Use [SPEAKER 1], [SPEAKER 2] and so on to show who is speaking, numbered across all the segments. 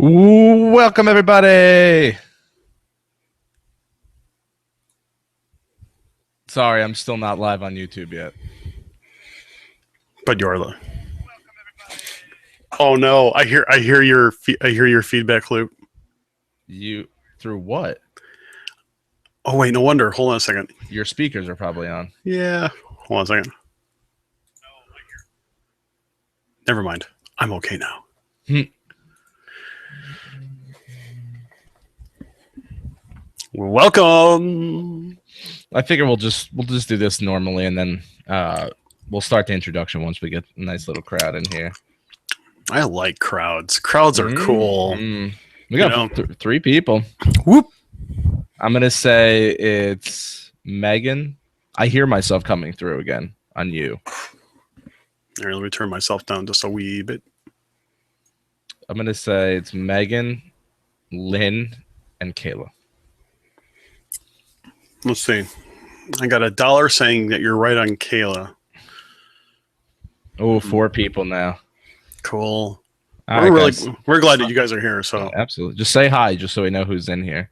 [SPEAKER 1] Welcome, everybody. Sorry, I'm still not live on YouTube yet.
[SPEAKER 2] But you're the. Oh no! I hear your feedback loop.
[SPEAKER 1] You through what?
[SPEAKER 2] Oh wait, no wonder. Hold on a second.
[SPEAKER 1] Your speakers are probably on.
[SPEAKER 2] Yeah. Hold on a second. Never mind. I'm okay now. Welcome.
[SPEAKER 1] I figure we'll just do this normally, and then we'll start the introduction once we get a nice little crowd in here.
[SPEAKER 2] I like crowds. Crowds are cool.
[SPEAKER 1] We got three people.
[SPEAKER 2] Whoop.
[SPEAKER 1] I'm gonna say it's Megan. I hear myself coming through again on you.
[SPEAKER 2] All right, let me turn myself down just a wee bit.
[SPEAKER 1] I'm gonna say it's Megan, Lynn, and Kayla.
[SPEAKER 2] Let's see. I got $1 saying that you're right on Kayla.
[SPEAKER 1] Oh, 4 people now.
[SPEAKER 2] Cool.
[SPEAKER 1] Right,
[SPEAKER 2] we're glad that you guys are here. So
[SPEAKER 1] absolutely, just say hi, just so we know who's in here.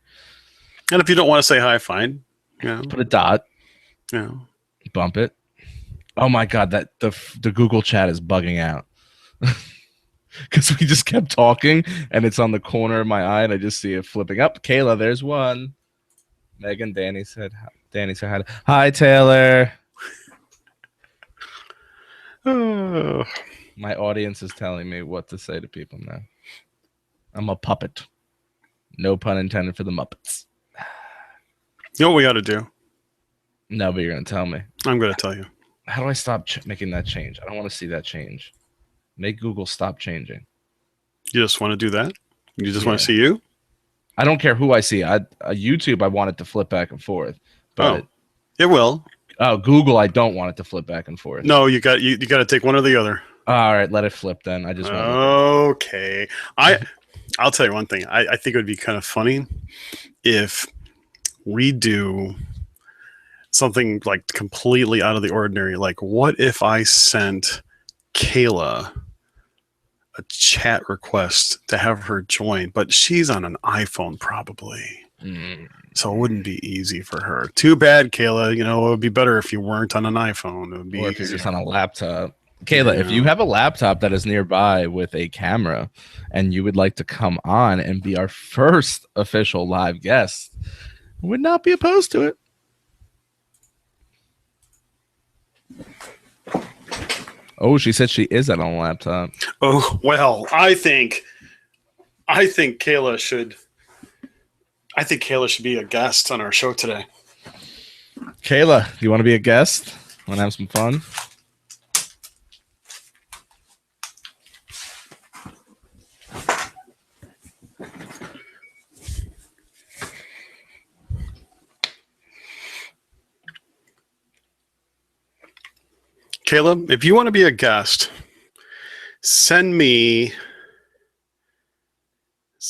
[SPEAKER 2] And if you don't want to say hi, fine. Yeah.
[SPEAKER 1] Put a dot.
[SPEAKER 2] Yeah.
[SPEAKER 1] Bump it. Oh my god, that the Google chat is bugging out because we just kept talking, and it's on the corner of my eye, and I just see it flipping up. Kayla, there's one. Megan, Danny said hi. Hi, Taylor. My audience is telling me what to say to people now. I'm a puppet. No pun intended for the Muppets.
[SPEAKER 2] You know what we got to do?
[SPEAKER 1] No, but you're going to tell me.
[SPEAKER 2] I'm going to tell you.
[SPEAKER 1] How do I stop making that change? I don't want to see that change. Make Google stop changing.
[SPEAKER 2] You just want to do that? You just want to see you?
[SPEAKER 1] I don't care who I see. YouTube, I want it to flip back and forth. But
[SPEAKER 2] it will.
[SPEAKER 1] Oh, Google, I don't want it to flip back and forth.
[SPEAKER 2] No, you got to take one or the other.
[SPEAKER 1] All right, let it flip then. I just
[SPEAKER 2] okay. I'll tell you one thing. I think it would be kind of funny if we do something like completely out of the ordinary. Like, what if I sent Kayla a chat request to have her join, but she's on an iPhone probably. So it wouldn't be easy for her. Too bad, Kayla. You know, it would be better if you weren't on an iPhone. It would be
[SPEAKER 1] or if you're just on a laptop. Kayla, if you have a laptop that is nearby with a camera and you would like to come on and be our first official live guest, would not be opposed to it. Oh, she said she is on a laptop.
[SPEAKER 2] Oh, well, I think Kayla should be a guest on our show today.
[SPEAKER 1] Kayla, do you want to be a guest? Want to have some fun?
[SPEAKER 2] Kayla, if you want to be a guest, send me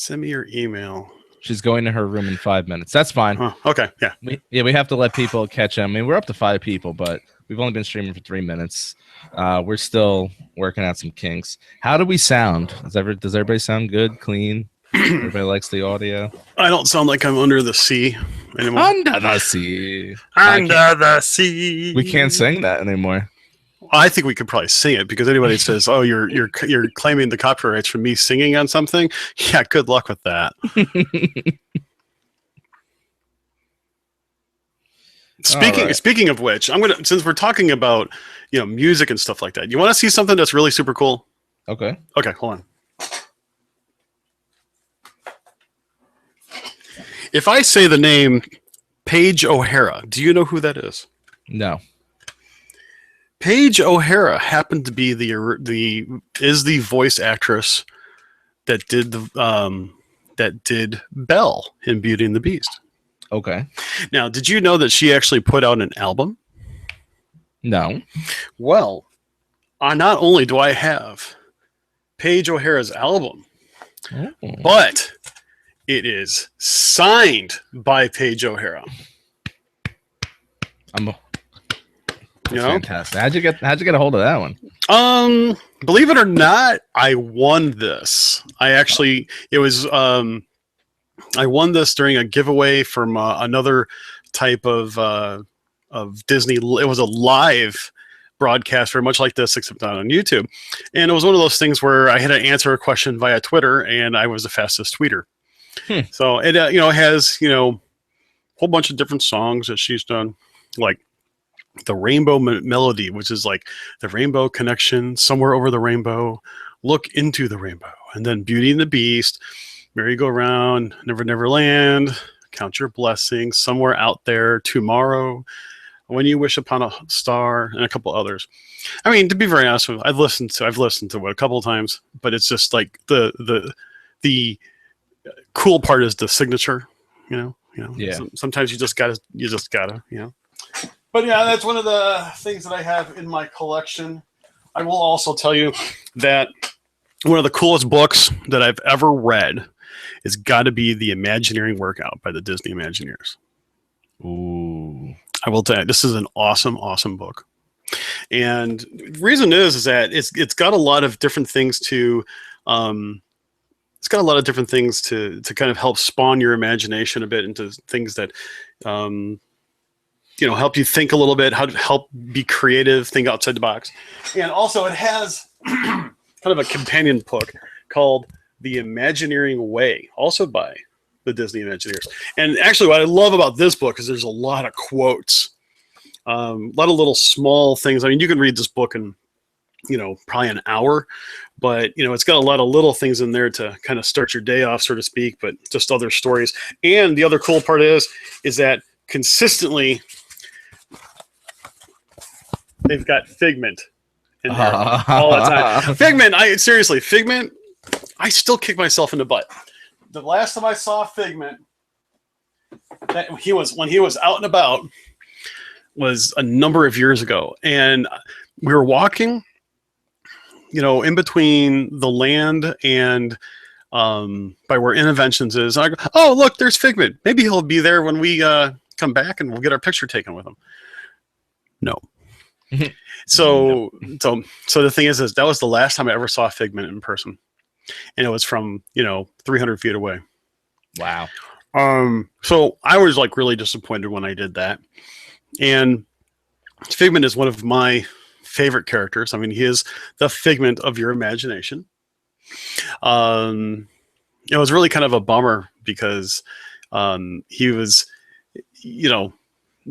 [SPEAKER 2] your email.
[SPEAKER 1] She's going to her room in 5 minutes. That's fine.
[SPEAKER 2] Okay, yeah.
[SPEAKER 1] We have to let people catch them. I mean, we're up to 5 people, but we've only been streaming for 3 minutes. We're still working out some kinks. How do we sound? Does everybody sound good, clean? Everybody likes the audio?
[SPEAKER 2] I don't sound like I'm under the sea anymore.
[SPEAKER 1] Under the sea.
[SPEAKER 2] Under the sea.
[SPEAKER 1] We can't sing that anymore.
[SPEAKER 2] I think we could probably sing it because anybody says, "Oh, you're claiming the copyright rights for me singing on something." Yeah, good luck with that. Speaking of which, since we're talking about music and stuff like that, you want to see something that's really super cool?
[SPEAKER 1] Okay.
[SPEAKER 2] Okay, hold on. If I say the name Paige O'Hara, do you know who that is?
[SPEAKER 1] No.
[SPEAKER 2] Paige O'Hara happened to be the voice actress that did Belle in Beauty and the Beast.
[SPEAKER 1] Okay.
[SPEAKER 2] Now, did you know that she actually put out an album?
[SPEAKER 1] No.
[SPEAKER 2] Well, not only do I have Paige O'Hara's album, but it is signed by Paige O'Hara.
[SPEAKER 1] Fantastic. How'd you get a hold of that one?
[SPEAKER 2] Believe it or not, I won this. I won this during a giveaway from another type of Disney. It was a live broadcast, very much like this, except not on YouTube. And it was one of those things where I had to answer a question via Twitter, and I was the fastest tweeter. So it has a whole bunch of different songs that she's done, like the Rainbow Melody, which is like the Rainbow Connection, Somewhere Over the Rainbow, Look Into the Rainbow, and then Beauty and the Beast, Merry Go Round, Never Never Land, Count Your Blessings, Somewhere Out There, Tomorrow, When You Wish Upon a Star, and a couple others. I mean, to be very honest with you, I've listened to it a couple of times, but it's just like the cool part is the signature,
[SPEAKER 1] Yeah.
[SPEAKER 2] Sometimes you just gotta, But yeah, that's one of the things that I have in my collection. I will also tell you that one of the coolest books that I've ever read has got to be The Imagineering Workout by the Disney Imagineers.
[SPEAKER 1] Ooh.
[SPEAKER 2] I will tell you, this is an awesome, awesome book. And the reason is that it's got a lot of different things to kind of help spawn your imagination a bit into things that help you think a little bit, how to help be creative, think outside the box. And also it has kind of a companion book called The Imagineering Way, also by the Disney Imagineers. And actually what I love about this book is there's a lot of quotes, a lot of little small things. I mean, you can read this book in, probably an hour, but, it's got a lot of little things in there to kind of start your day off, so to speak, but just other stories. And the other cool part is that consistently they've got Figment in there all the time. Figment, Figment, I still kick myself in the butt. The last time I saw Figment, when he was out and about, was a number of years ago. And we were walking, in between the land and by where Interventions is. And I go, oh, look, there's Figment. Maybe he'll be there when we come back and we'll get our picture taken with him. No. So the thing is that was the last time I ever saw Figment in person, and it was from 300 feet away.
[SPEAKER 1] Wow.
[SPEAKER 2] So I was like really disappointed when I did that. And Figment is one of my favorite characters. I mean, he is the figment of your imagination. It was really kind of a bummer because he was,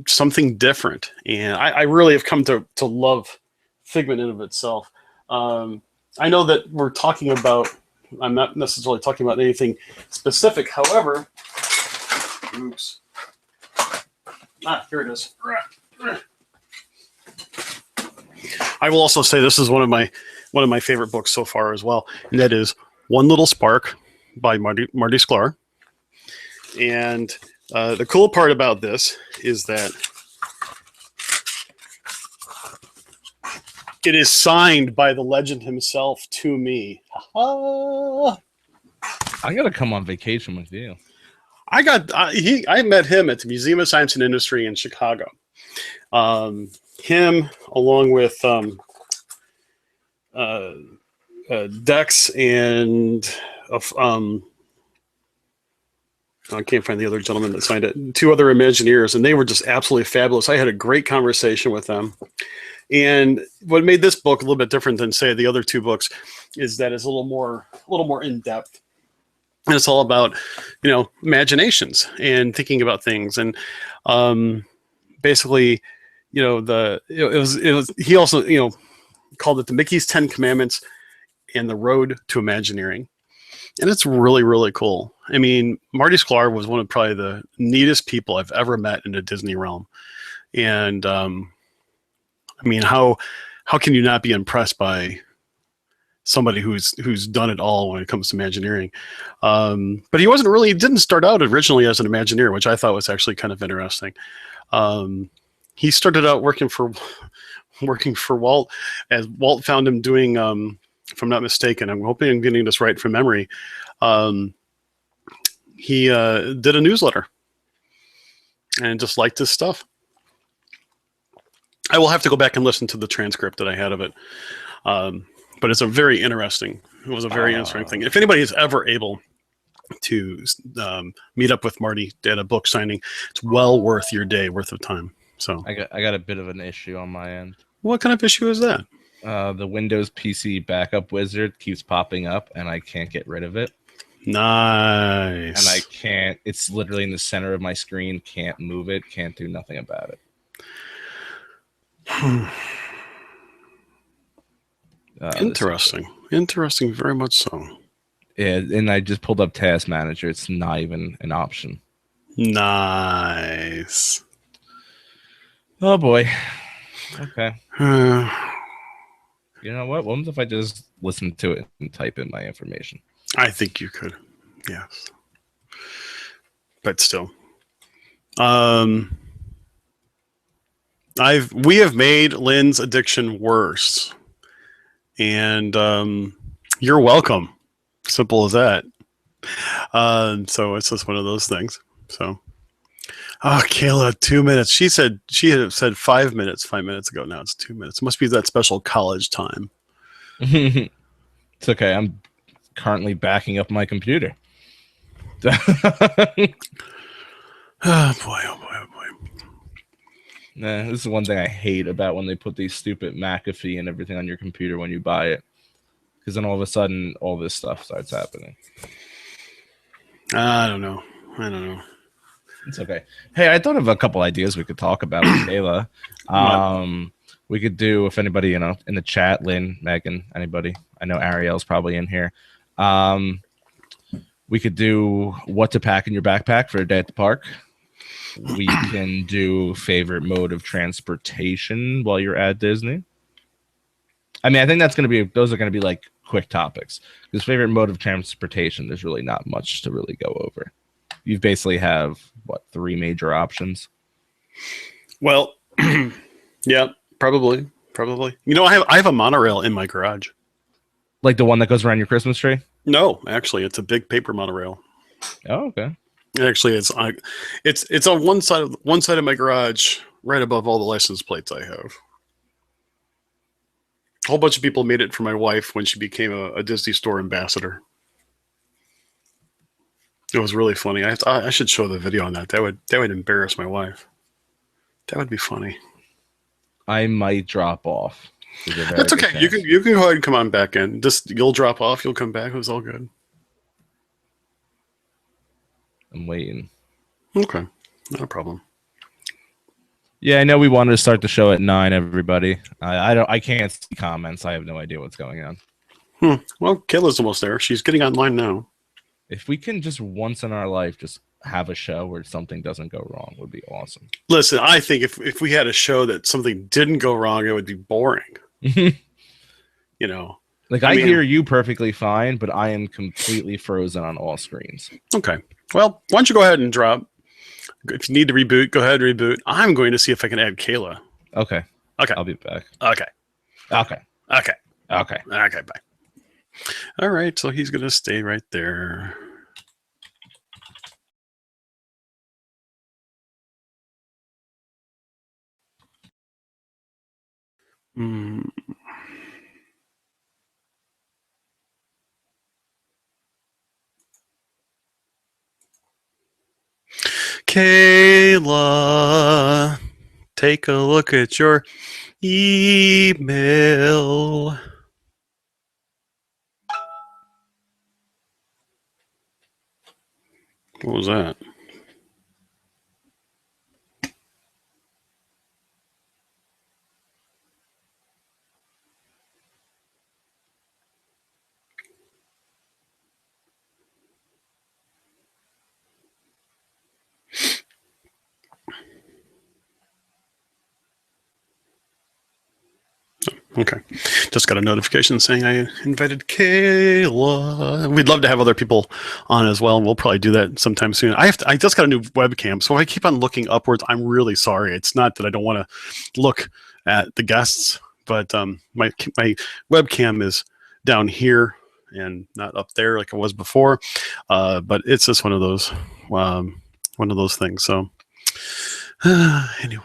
[SPEAKER 2] something different, and I really have come to love Figment in of itself. I know that we're talking about, I'm not necessarily talking about anything specific, however, oops, here it is. I will also say this is one of my favorite books so far as well, and that is One Little Spark by Marty Sklar. And the cool part about this is that it is signed by the legend himself to me.
[SPEAKER 1] I'm gonna come on vacation with you.
[SPEAKER 2] I met him at the Museum of Science and Industry in Chicago. Him along with Dex and I can't find the other gentleman that signed it. Two other Imagineers, and they were just absolutely fabulous. I had a great conversation with them. And what made this book a little bit different than, say, the other two books is that it's a little more in depth, and it's all about imaginations and thinking about things. And basically, he also called it the Mickey's 10 Commandments and the Road to Imagineering. And it's really, really cool. I mean, Marty Sklar was one of probably the neatest people I've ever met in the Disney realm. And I mean, how can you not be impressed by somebody who's done it all when it comes to Imagineering? But he didn't start out originally as an Imagineer, which I thought was actually kind of interesting. He started out working for Walt, as Walt found him doing, if I'm not mistaken, I'm hoping I'm getting this right from memory. He did a newsletter and just liked his stuff. I will have to go back and listen to the transcript that I had of it. But it's a very interesting. It was a very interesting thing. If anybody is ever able to meet up with Marty at a book signing, it's well worth your day worth of time. So
[SPEAKER 1] I got a bit of an issue on my end.
[SPEAKER 2] what kind of issue is that?
[SPEAKER 1] The Windows PC backup wizard keeps popping up, and I can't get rid of it.
[SPEAKER 2] Nice.
[SPEAKER 1] And I can't. It's literally in the center of my screen. Can't move it. Can't do nothing about it.
[SPEAKER 2] Interesting. Interesting. Very much so.
[SPEAKER 1] Yeah, and I just pulled up Task Manager. It's not even an option.
[SPEAKER 2] Nice.
[SPEAKER 1] Oh boy. Okay. You know what? What if I just listen to it and type in my information?
[SPEAKER 2] I think you could. Yes. But still. We have made Lynn's addiction worse. And you're welcome. Simple as that. So it's just one of those things. So Kayla, 2 minutes. She had said 5 minutes 5 minutes ago. Now it's 2 minutes. It must be that special college time.
[SPEAKER 1] It's okay. I'm currently backing up my computer.
[SPEAKER 2] Oh boy, oh boy, oh boy.
[SPEAKER 1] Nah, this is one thing I hate about when they put these stupid McAfee and everything on your computer when you buy it. Because then all of a sudden, all this stuff starts happening.
[SPEAKER 2] I don't know.
[SPEAKER 1] It's okay. Hey, I thought of a couple ideas we could talk about with Kayla. We could do, if anybody, in the chat, Lynn, Megan, anybody. I know Ariel's probably in here. We could do what to pack in your backpack for a day at the park. We can do favorite mode of transportation while you're at Disney. I mean, I think those are going to be like quick topics. Because favorite mode of transportation, there's really not much to really go over. You basically have, 3 major options?
[SPEAKER 2] Well, yeah, probably. I have a monorail in my garage.
[SPEAKER 1] Like the one that goes around your Christmas tree?
[SPEAKER 2] No, actually, it's a big paper monorail.
[SPEAKER 1] Oh, okay.
[SPEAKER 2] Actually, it's on one side of my garage, right above all the license plates I have. A whole bunch of people made it for my wife when she became a Disney Store ambassador. It was really funny. I should show the video on that. That would embarrass my wife. That would be funny.
[SPEAKER 1] I might drop off.
[SPEAKER 2] That's okay. You can go ahead and come on back in. You'll drop off. You'll come back. It was all good.
[SPEAKER 1] I'm waiting.
[SPEAKER 2] Okay, not a problem.
[SPEAKER 1] Yeah, I know we wanted to start the show at 9. Everybody, I can't see comments. I have no idea what's going on.
[SPEAKER 2] Well, Kayla's almost there. She's getting online now.
[SPEAKER 1] If we can just once in our life just have a show where something doesn't go wrong, would be awesome.
[SPEAKER 2] Listen, I think if we had a show that something didn't go wrong, it would be boring.
[SPEAKER 1] Like I hear you perfectly fine, but I am completely frozen on all screens.
[SPEAKER 2] Okay. Well, why don't you go ahead and drop? If you need to reboot, go ahead and reboot. I'm going to see if I can add Kayla.
[SPEAKER 1] Okay.
[SPEAKER 2] Okay.
[SPEAKER 1] I'll be back.
[SPEAKER 2] Okay.
[SPEAKER 1] Okay.
[SPEAKER 2] Okay.
[SPEAKER 1] Okay.
[SPEAKER 2] Okay. Bye. All right. So he's going to stay right there. Kayla, take a look at your email. What was that? Okay. Just got a notification saying I invited Kayla. We'd love to have other people on as well, and we'll probably do that sometime soon. I just got a new webcam, so if I keep on looking upwards, I'm really sorry. It's not that I don't want to look at the guests, but my webcam is down here and not up there like it was before. But it's just one of those things. So anyway.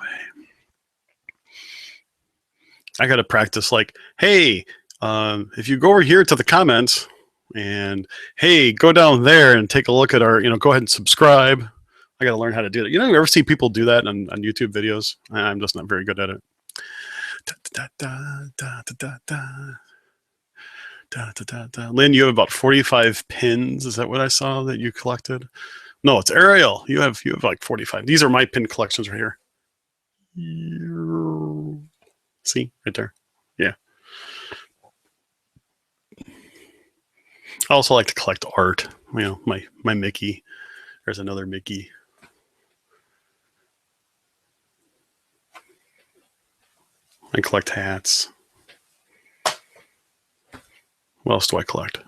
[SPEAKER 2] I got to practice like, hey, If you go over here to the comments and hey, go down there and take a look at our, go ahead and subscribe. I got to learn how to do that. You ever see people do that on YouTube videos? I'm just not very good at it. Lynn, you have about 45 pins. Is that what I saw that you collected? No, it's Ariel. You have like 45. These are my pin collections right here. See right there. Yeah. I also like to collect art. My Mickey. There's another Mickey. I collect hats. What else do I collect?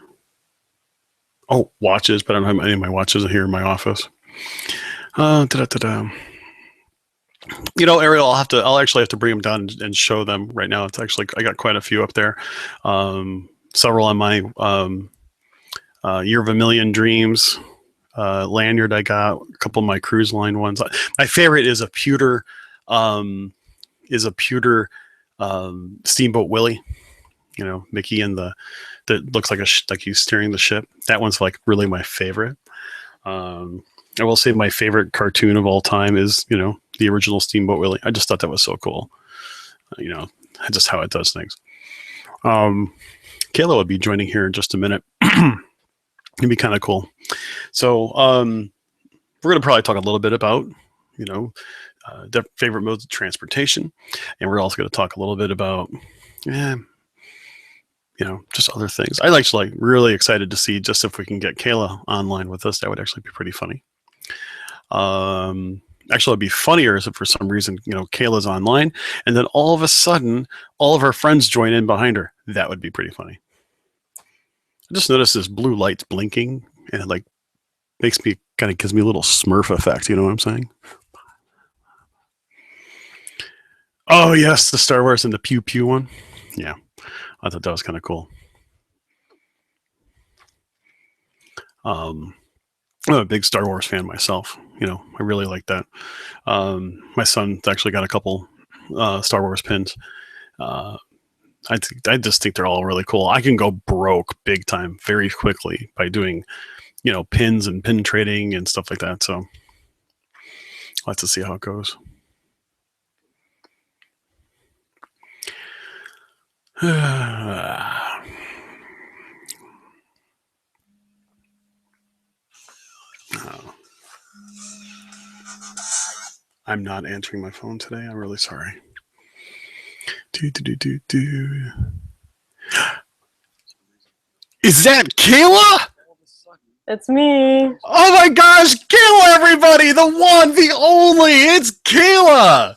[SPEAKER 2] Oh, watches, but I don't have any of my watches here in my office. Ariel, I'll actually have to bring them down and show them right now. It's actually, I got quite a few up there. Several on my Year of a Million Dreams lanyard I got, a couple of my cruise line ones. My favorite is a pewter Steamboat Willie. Mickey and that looks like he's steering the ship. That one's like really my favorite. I will say my favorite cartoon of all time is, the original Steamboat Willie. I just thought that was so cool. Just how it does things. Kayla will be joining here in just a minute. It'd be kind of cool. So we're going to probably talk a little bit about, favorite modes of transportation. And we're also going to talk a little bit about, just other things. I'm actually really excited to see just if we can get Kayla online with us. That would actually be pretty funny. Actually, it'd be funnier if for some reason, Kayla's online and then all of a sudden, all of her friends join in behind her. That would be pretty funny. I just noticed this blue light's blinking and it makes me gives me a little Smurf effect. You know what I'm saying? Oh yes, the Star Wars and the pew pew one. Yeah, I thought that was kind of cool. I'm a big Star Wars fan myself. I really like that. My son's actually got a couple Star Wars pins. I just think they're all really cool. I can go broke big time very quickly by doing, pins and pin trading and stuff like that. So I'll have to see how it goes. I'm not answering my phone today. I'm really sorry. Is that Kayla?
[SPEAKER 3] It's me.
[SPEAKER 2] Oh my gosh, Kayla, everybody! The one, the only, it's Kayla!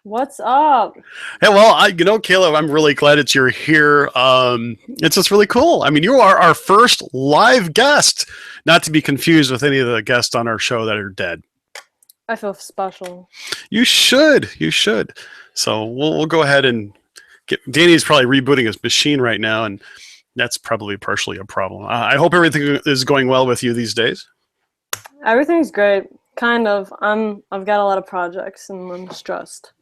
[SPEAKER 3] What's up?
[SPEAKER 2] Hey, well, Kayla, I'm really glad that you're here. It's just really cool. I mean, you are our first live guest, not to be confused with any of the guests on our show that are dead.
[SPEAKER 3] I feel special.
[SPEAKER 2] You should. So we'll go ahead and Danny's probably rebooting his machine right now, and that's probably partially a problem. I hope everything is going well with you these days.
[SPEAKER 3] Everything's great. Kind of. I've got a lot of projects and I'm stressed.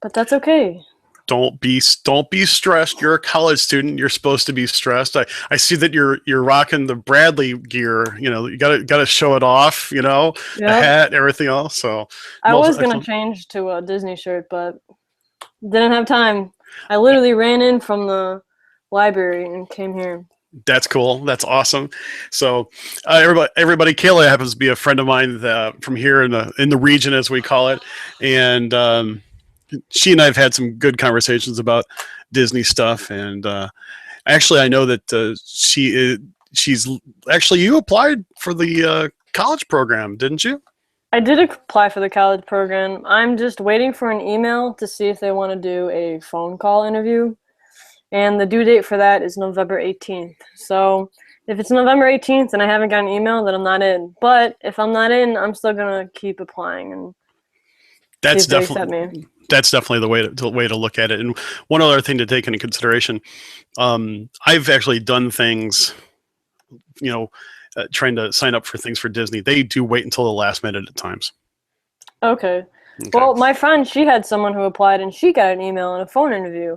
[SPEAKER 3] But that's okay.
[SPEAKER 2] Don't be stressed. You're a college student. You're supposed to be stressed. I see that you're rocking the Bradley gear. You gotta show it off. The hat, everything else. So
[SPEAKER 3] I was gonna change to a Disney shirt, but didn't have time. I literally ran in from the library and came here.
[SPEAKER 2] That's cool. That's awesome. So everybody, Kayla happens to be a friend of mine from here in the region, as we call it, and. She and I have had some good conversations about Disney stuff, and actually, I know that she's actually you applied for the college program, didn't you?
[SPEAKER 3] I did apply for the college program. I'm just waiting for an email to see if they want to do a phone call interview, and the due date for that is November 18th. So if it's November 18th and I haven't got an email, then I'm not in. But if I'm not in, I'm still gonna keep applying and
[SPEAKER 2] that's
[SPEAKER 3] see if they accept me.
[SPEAKER 2] That's definitely the way to look at it. And one other thing to take into consideration, I've actually done things, trying to sign up for things for Disney. They do wait until the last minute at times.
[SPEAKER 3] Okay. Well, my friend, she had someone who applied and she got an email and a phone interview.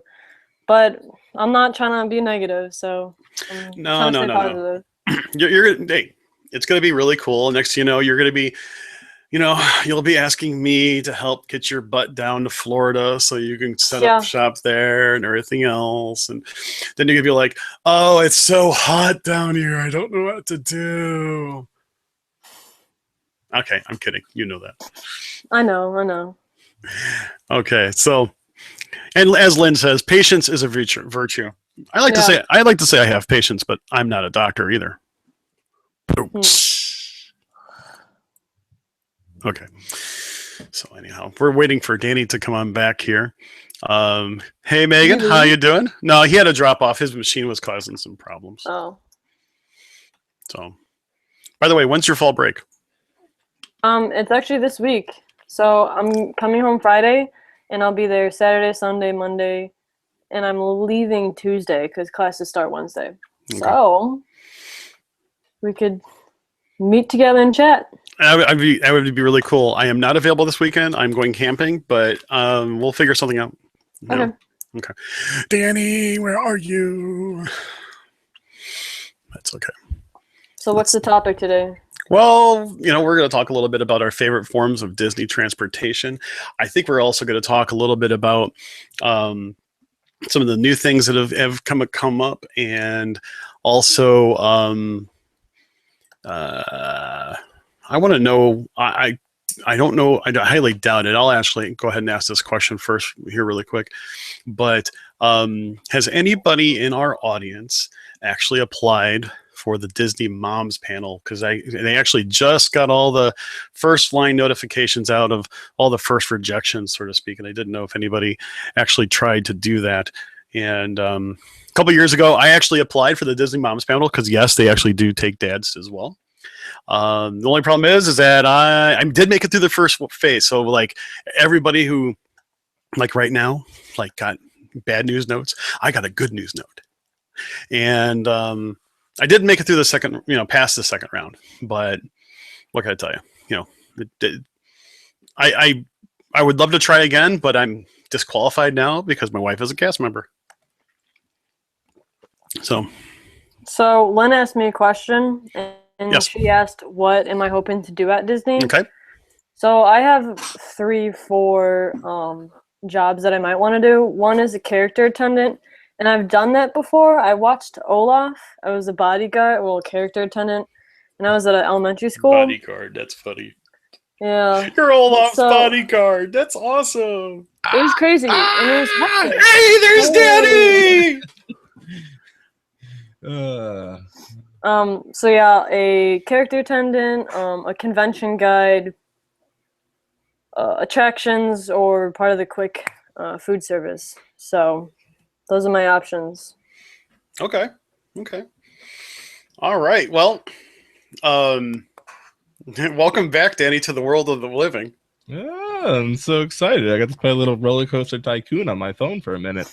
[SPEAKER 3] but I'm not trying to be negative, so I'm trying to stay positive.
[SPEAKER 2] Hey, it's going to be really cool. Next, you're going to be, you'll be asking me to help get your butt down to Florida so you can set up shop there and everything else. And then you're going to be like, oh, it's so hot down here. I don't know what to do. Okay, I'm kidding. You know that.
[SPEAKER 3] I know.
[SPEAKER 2] Okay, so, and as Lynn says, patience is a virtue. I like to say I have patience, but I'm not a doctor either. Okay. So anyhow, we're waiting for Danny to come on back here. Hey Megan, how you doing? No, he had to drop off. His machine was causing some problems.
[SPEAKER 3] Oh.
[SPEAKER 2] So, by the way, when's your fall break?
[SPEAKER 3] It's actually this week. So I'm coming home Friday, and I'll be there Saturday, Sunday, Monday, and I'm leaving Tuesday because classes start Wednesday. Okay. So we could meet together and chat.
[SPEAKER 2] That would be really cool. I am not available this weekend. I'm going camping, but we'll figure something out.
[SPEAKER 3] Okay.
[SPEAKER 2] Okay. Danny, where are you? That's okay.
[SPEAKER 3] So what's the topic today?
[SPEAKER 2] Well, we're going to talk a little bit about our favorite forms of Disney transportation. I think we're also going to talk a little bit about some of the new things that have come up, and also I want to know. I don't know. I highly doubt it. I'll actually go ahead and ask this question first here really quick. But has anybody in our audience actually applied for the Disney Moms panel? Because they actually just got all the first line notifications out of all the first rejections, so to speak. And I didn't know if anybody actually tried to do that. And a couple years ago, I actually applied for the Disney Moms panel because, yes, they actually do take dads as well. The only problem is that I did make it through the first phase. So like everybody who like right now, like got bad news notes, I got a good news note. And I did make it through the second, past the second round, but what can I tell you? I would love to try again, but I'm disqualified now because my wife is a cast member.
[SPEAKER 3] So Len asked me a question, and yes. She asked, what am I hoping to do at Disney?
[SPEAKER 2] Okay.
[SPEAKER 3] So I have 3-4 jobs that I might want to do. One is a character attendant, and I've done that before. I watched Olaf. I was a bodyguard, well, a character attendant, and I was at an elementary school.
[SPEAKER 2] Bodyguard, that's funny.
[SPEAKER 3] Yeah.
[SPEAKER 2] You're Olaf's bodyguard. That's awesome.
[SPEAKER 3] It was crazy. And it was hectic.
[SPEAKER 2] Hey, there's Daddy!
[SPEAKER 3] So yeah, a character attendant, a convention guide, attractions, or part of the quick food service. So those are my options.
[SPEAKER 2] Okay. All right. Well, welcome back, Danny, to the world of the living.
[SPEAKER 1] Yeah, I'm so excited. I got to play a little Roller Coaster Tycoon on my phone for a minute.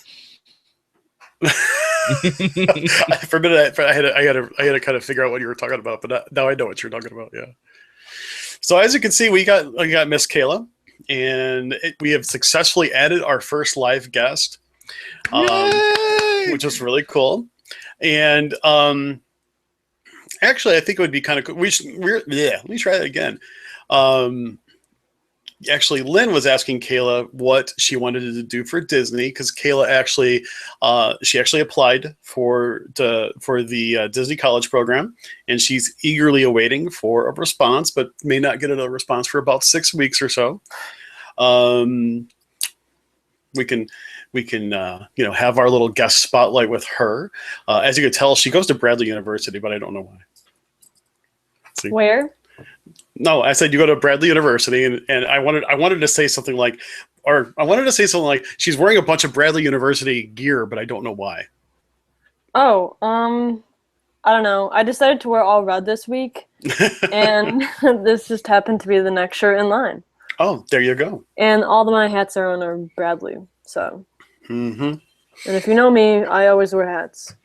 [SPEAKER 2] For a minute, I had to kind of figure out what you were talking about, but now I know what you're talking about. Yeah. So as you can see, we got Miss Kayla, and we have successfully added our first live guest, which is really cool. And actually, I think it would be kind of cool. Let me try that again. Actually, Lynn was asking Kayla what she wanted to do for Disney, because Kayla actually applied for the Disney College program, and she's eagerly awaiting for a response, but may not get a response for about 6 weeks or so. We can have our little guest spotlight with her. As you can tell, she goes to Bradley University, but I don't know why. See?
[SPEAKER 3] Where?
[SPEAKER 2] No, I said you go to Bradley University, and I wanted to say something like, she's wearing a bunch of Bradley University gear, but I don't know why.
[SPEAKER 3] Oh, I don't know. I decided to wear all red this week, and this just happened to be the next shirt in line.
[SPEAKER 2] Oh, there you go.
[SPEAKER 3] And all of my hats are Bradley, so.
[SPEAKER 2] Mm-hmm.
[SPEAKER 3] And if you know me, I always wear hats.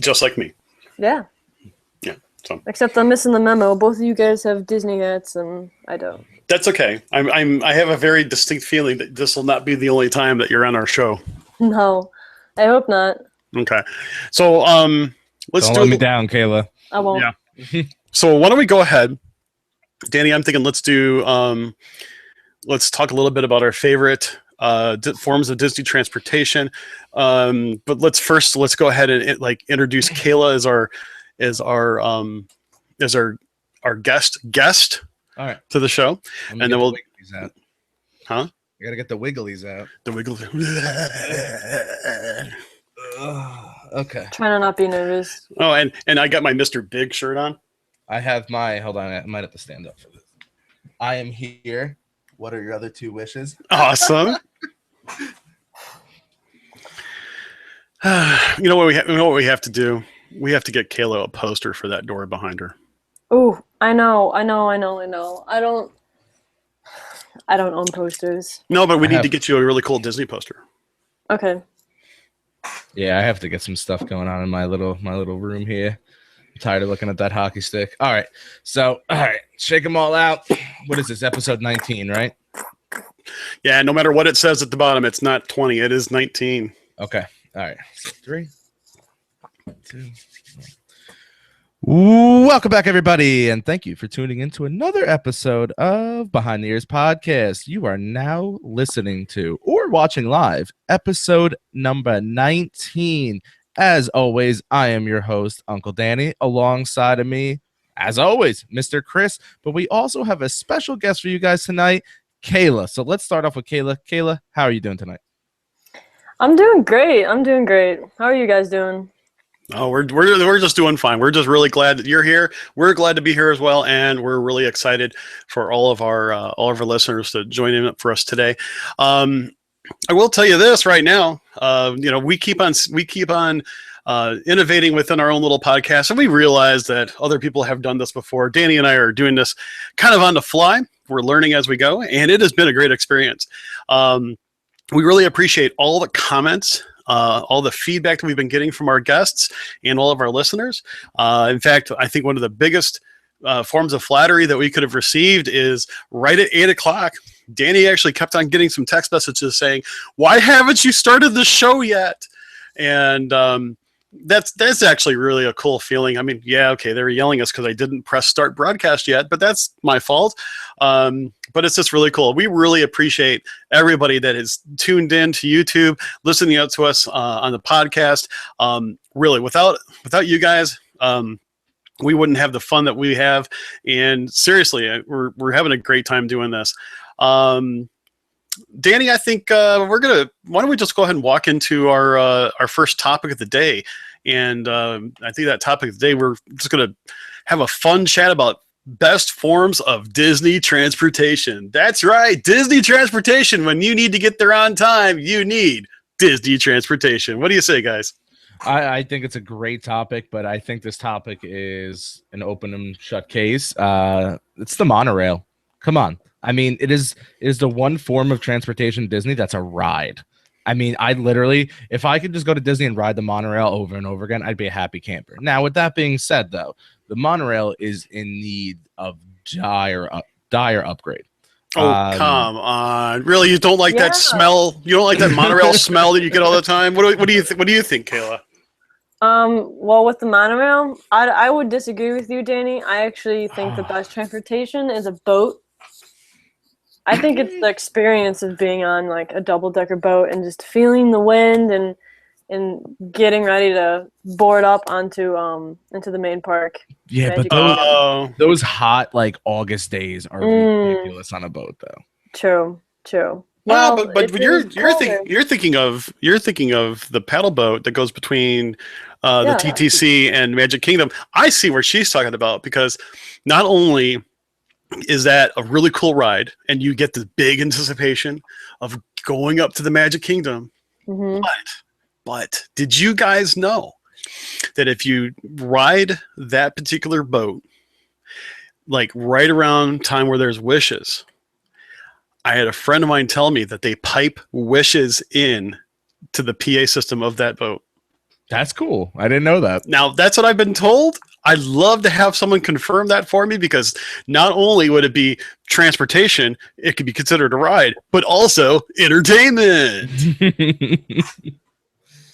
[SPEAKER 2] Just like me.
[SPEAKER 3] Yeah.
[SPEAKER 2] So.
[SPEAKER 3] Except I'm missing the memo. Both of you guys have Disney hats, and I don't.
[SPEAKER 2] That's okay. I have a very distinct feeling that this will not be the only time that you're on our show.
[SPEAKER 3] No, I hope not.
[SPEAKER 2] Okay. So let's
[SPEAKER 1] Don't
[SPEAKER 2] do
[SPEAKER 1] let me down, Kayla.
[SPEAKER 3] I won't.
[SPEAKER 2] Yeah. So why don't we go ahead, Danny? I'm thinking let's do let's talk a little bit about our favorite forms of Disney transportation. But let's go ahead and like introduce Kayla as our guest
[SPEAKER 1] All right.
[SPEAKER 2] to the show, and then we'll
[SPEAKER 1] out.
[SPEAKER 2] Huh?
[SPEAKER 1] You gotta get the wigglies out.
[SPEAKER 2] The wiggle.
[SPEAKER 1] Okay.
[SPEAKER 3] Trying to not be nervous.
[SPEAKER 2] Oh, and I got my Mr. Big shirt on.
[SPEAKER 1] I have my. Hold on. I might have to stand up for this. I am here. What are your other 2 wishes?
[SPEAKER 2] Awesome. You know what we have to do? We have to get Kayla a poster for that door behind her.
[SPEAKER 3] Ooh, I know. I don't own posters.
[SPEAKER 2] No, but we need to get you a really cool Disney poster.
[SPEAKER 3] Okay.
[SPEAKER 1] Yeah, I have to get some stuff going on in my little room here. I'm tired of looking at that hockey stick. All right. So, all right, shake them all out. What is this? Episode 19, right?
[SPEAKER 2] Yeah, no matter what it says at the bottom, it's not 20. It is 19.
[SPEAKER 1] Okay. All right. So 3, 2, 1. Welcome back, everybody, and thank you for tuning in to another episode of Behind the Ears Podcast. You are now listening to or watching live episode number 19. As always, I am your host, Uncle Danny. Alongside of me, as always, Mr. Chris. But we also have a special guest for you guys tonight, Kayla. So let's start off with Kayla. Kayla, how are you doing tonight?
[SPEAKER 3] I'm doing great. How are you guys doing?
[SPEAKER 2] Oh, we're just doing fine. We're just really glad that you're here. We're glad to be here as well, and we're really excited for all of our listeners to join in for us today. I will tell you this right now. We keep on innovating within our own little podcast, and we realize that other people have done this before. Danny and I are doing this kind of on the fly. We're learning as we go, and it has been a great experience. We really appreciate all the comments, all the feedback that we've been getting from our guests and all of our listeners. In fact, I think one of the biggest forms of flattery that we could have received is right at 8 o'clock. Danny actually kept on getting some text messages saying, "Why haven't you started the show yet?" And that's actually really a cool feeling. I mean, yeah, okay, they were yelling at us because I didn't press start broadcast yet, but that's my fault. But it's just really cool. We really appreciate everybody that has tuned in to YouTube, listening out to us on the podcast. Really, without you guys, we wouldn't have the fun that we have. And seriously, we're having a great time doing this. Danny, I think why don't we just go ahead and walk into our first topic of the day? And I think that topic of the day, we're just going to have a fun chat about best forms of Disney transportation. That's right, Disney transportation. When you need to get there on time, you need Disney transportation. What do you say, guys?
[SPEAKER 1] I think it's a great topic, but I think this topic is an open and shut case. It's the monorail. Come on. I mean, it is the one form of transportation Disney that's a ride. I mean, I literally, if I could just go to Disney and ride the monorail over and over again, I'd be a happy camper. Now, with that being said, though, the monorail is in need of dire upgrade.
[SPEAKER 2] Oh, come on! Really, you don't like that smell? You don't like that monorail smell that you get all the time? What do you think, Kayla?
[SPEAKER 3] Well, with the monorail, I would disagree with you, Danny. I actually think the best transportation is a boat. I think it's the experience of being on like a double-decker boat and just feeling the wind and getting ready to board up onto into the main park.
[SPEAKER 1] Yeah, but those hot like August days are ridiculous on a boat, though.
[SPEAKER 3] True.
[SPEAKER 2] Well, but you're thinking of the paddle boat that goes between the TTC and Magic Kingdom. I see where she's talking about, because not only is that a really cool ride and you get the big anticipation of going up to the Magic Kingdom, but did you guys know that if you ride that particular boat, like right around time where there's wishes, I had a friend of mine tell me that they pipe wishes in to the PA system of that boat.
[SPEAKER 1] That's cool. I didn't know that.
[SPEAKER 2] Now, that's what I've been told. I'd love to have someone confirm that for me, because not only would it be transportation, it could be considered a ride, but also entertainment.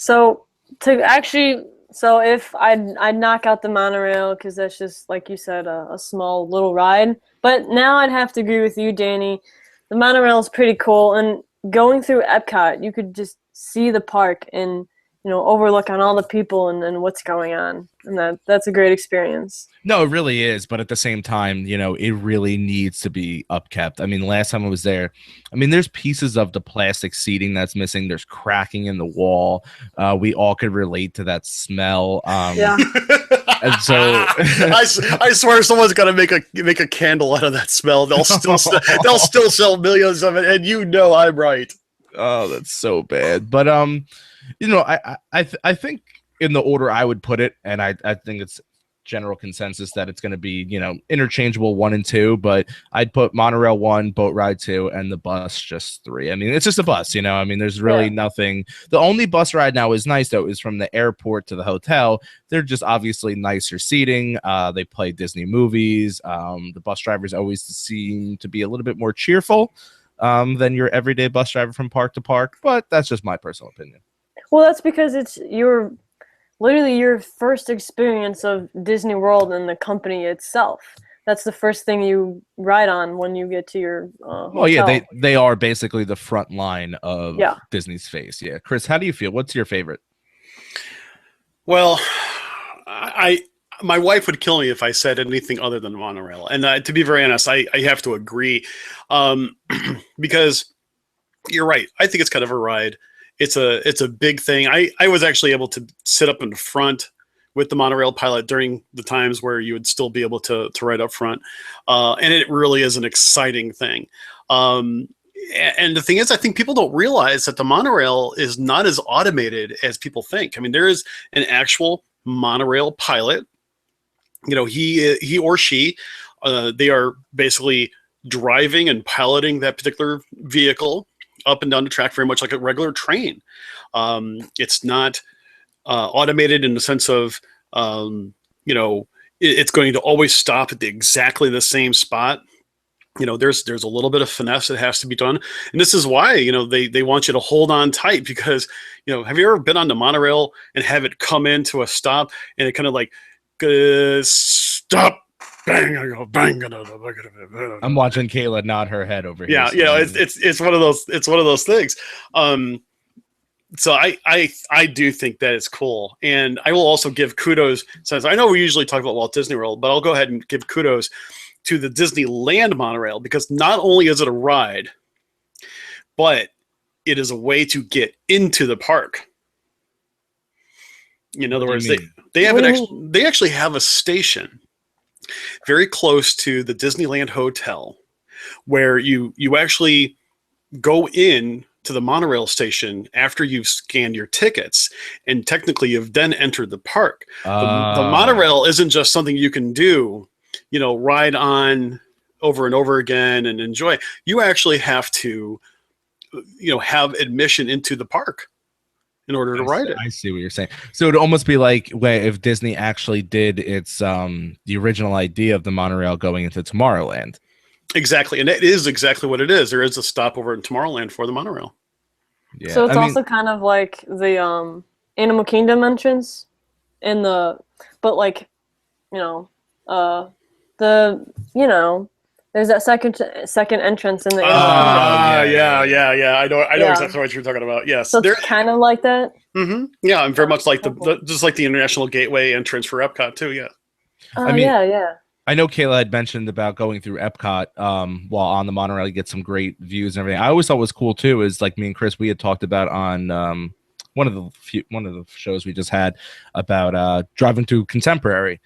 [SPEAKER 3] So if I'd knock out the monorail because that's just like you said a small little ride. But now I'd have to agree with you, Danny. The monorail is pretty cool, and going through Epcot, you could just see the park and overlook on all the people and what's going on, and that's a great experience.
[SPEAKER 1] No, it really is, but at the same time, it really needs to be upkept. I mean, last time I was there, I mean, there's pieces of the plastic seating that's missing. There's cracking in the wall. We all could relate to that smell.
[SPEAKER 3] Yeah.
[SPEAKER 1] And so
[SPEAKER 2] I swear someone's got to make a candle out of that smell. They'll still sell millions of it, and I'm right.
[SPEAKER 1] Oh, that's so bad. But I think in the order I would put it, and I think it's general consensus that it's going to be interchangeable 1 and 2, but I'd put monorail 1, boat ride 2, and the bus just 3. I mean, it's just a bus, I mean, there's really nothing. The only bus ride now is nice though, is from the airport to the hotel. They're just obviously nicer seating. They play Disney movies. The bus drivers always seem to be a little bit more cheerful than your everyday bus driver from park to park, but that's just my personal opinion.
[SPEAKER 3] Well, that's because it's literally your first experience of Disney World and the company itself. That's the first thing you ride on when you get to your hotel.
[SPEAKER 1] Well, yeah, they are basically the front line of Disney's face. Yeah, Chris, how do you feel? What's your favorite?
[SPEAKER 2] Well, my wife would kill me if I said anything other than monorail. And to be very honest, I have to agree, because you're right. I think it's kind of a ride. It's a big thing. I was actually able to sit up in front with the monorail pilot during the times where you would still be able to ride up front. And it really is an exciting thing. And the thing is, I think people don't realize that the monorail is not as automated as people think. I mean, there is an actual monorail pilot. He or she, they are basically driving and piloting that particular vehicle up and down the track, very much like a regular train. It's not automated in the sense of, it's going to always stop at exactly the same spot. There's a little bit of finesse that has to be done. And this is why, they want you to hold on tight because, have you ever been on the monorail and have it come into a stop and it kind of like, stop, bang, I go bang.
[SPEAKER 1] I'm watching Kayla nod her head over here.
[SPEAKER 2] Yeah, it's one of those things. So I do think that it's cool, and I will also give kudos. Since I know we usually talk about Walt Disney World, but I'll go ahead and give kudos to the Disneyland monorail because not only is it a ride, but it is a way to get into the park. In other words, they actually have a station very close to the Disneyland Hotel where you actually go in to the monorail station after you've scanned your tickets, and technically you've then entered the park. The monorail isn't just something you can do, ride on over and over again and enjoy. You actually have to, have admission into the park in order to ride it.
[SPEAKER 1] I see what you're saying. So it'd almost be like if Disney actually did its the original idea of the monorail going into Tomorrowland.
[SPEAKER 2] Exactly, and that is exactly what it is. There is a stopover in Tomorrowland for the monorail.
[SPEAKER 3] Yeah, so it's also kind of like the Animal Kingdom entrance there's that second entrance in the Animal
[SPEAKER 2] Kingdom. Yeah. I know exactly what you're talking about. Yes,
[SPEAKER 3] so it's kind of like that.
[SPEAKER 2] Mm-hmm. Yeah, and very much like just like the International Gateway entrance for Epcot too. Yeah.
[SPEAKER 3] Yeah.
[SPEAKER 1] I know Kayla had mentioned about going through Epcot while on the monorail. You get some great views and everything. I always thought was cool too is like me and Chris, we had talked about on one of the shows we just had about driving through Contemporary.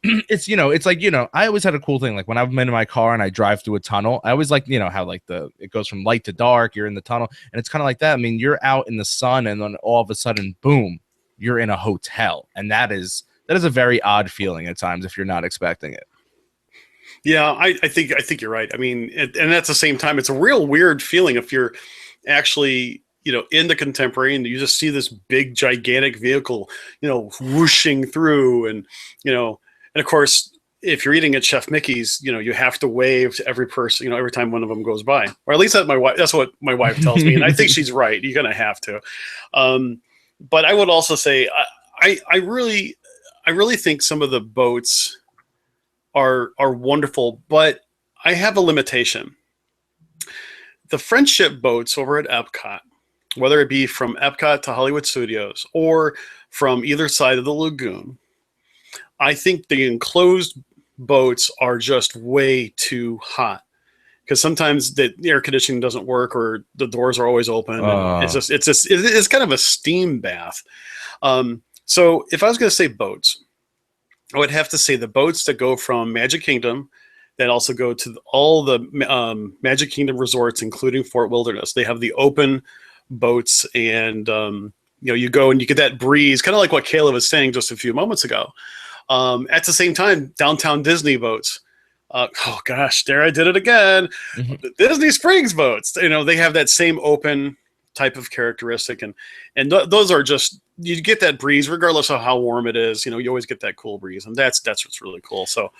[SPEAKER 1] It's like I always had a cool thing like when I'm in my car and I drive through a tunnel. I always like how like it goes from light to dark. You're in the tunnel and it's kind of like that. I mean, you're out in the sun and then all of a sudden, boom, you're in a hotel, and that is a very odd feeling at times if you're not expecting it.
[SPEAKER 2] Yeah, I think you're right. I mean, and at the same time, it's a real weird feeling if you're actually, in the Contemporary and you just see this big, gigantic vehicle, whooshing through, and of course, if you're eating at Chef Mickey's, you have to wave to every person, every time one of them goes by, or at least that's what my wife tells me, and I think she's right. You're gonna have to. but I would also say I really think some of the boats are wonderful, but I have a limitation. The friendship boats over at Epcot, whether it be from Epcot to Hollywood Studios or from either side of the lagoon, I think the enclosed boats are just way too hot because sometimes the air conditioning doesn't work or the doors are always open, and it's kind of a steam bath. So if I was going to say boats, I would have to say the boats that go from Magic Kingdom that also go to all the Magic Kingdom resorts, including Fort Wilderness. They have the open boats, and you go and you get that breeze, kind of like what Kayla was saying just a few moments ago. At the same time, Downtown Disney boats. Oh gosh, there I did it again.
[SPEAKER 1] Mhm.
[SPEAKER 2] The Disney Springs boats. They have that same open type of characteristic, and those are just, you get that breeze regardless of how warm it is. You always get that cool breeze, and that's what's really cool. So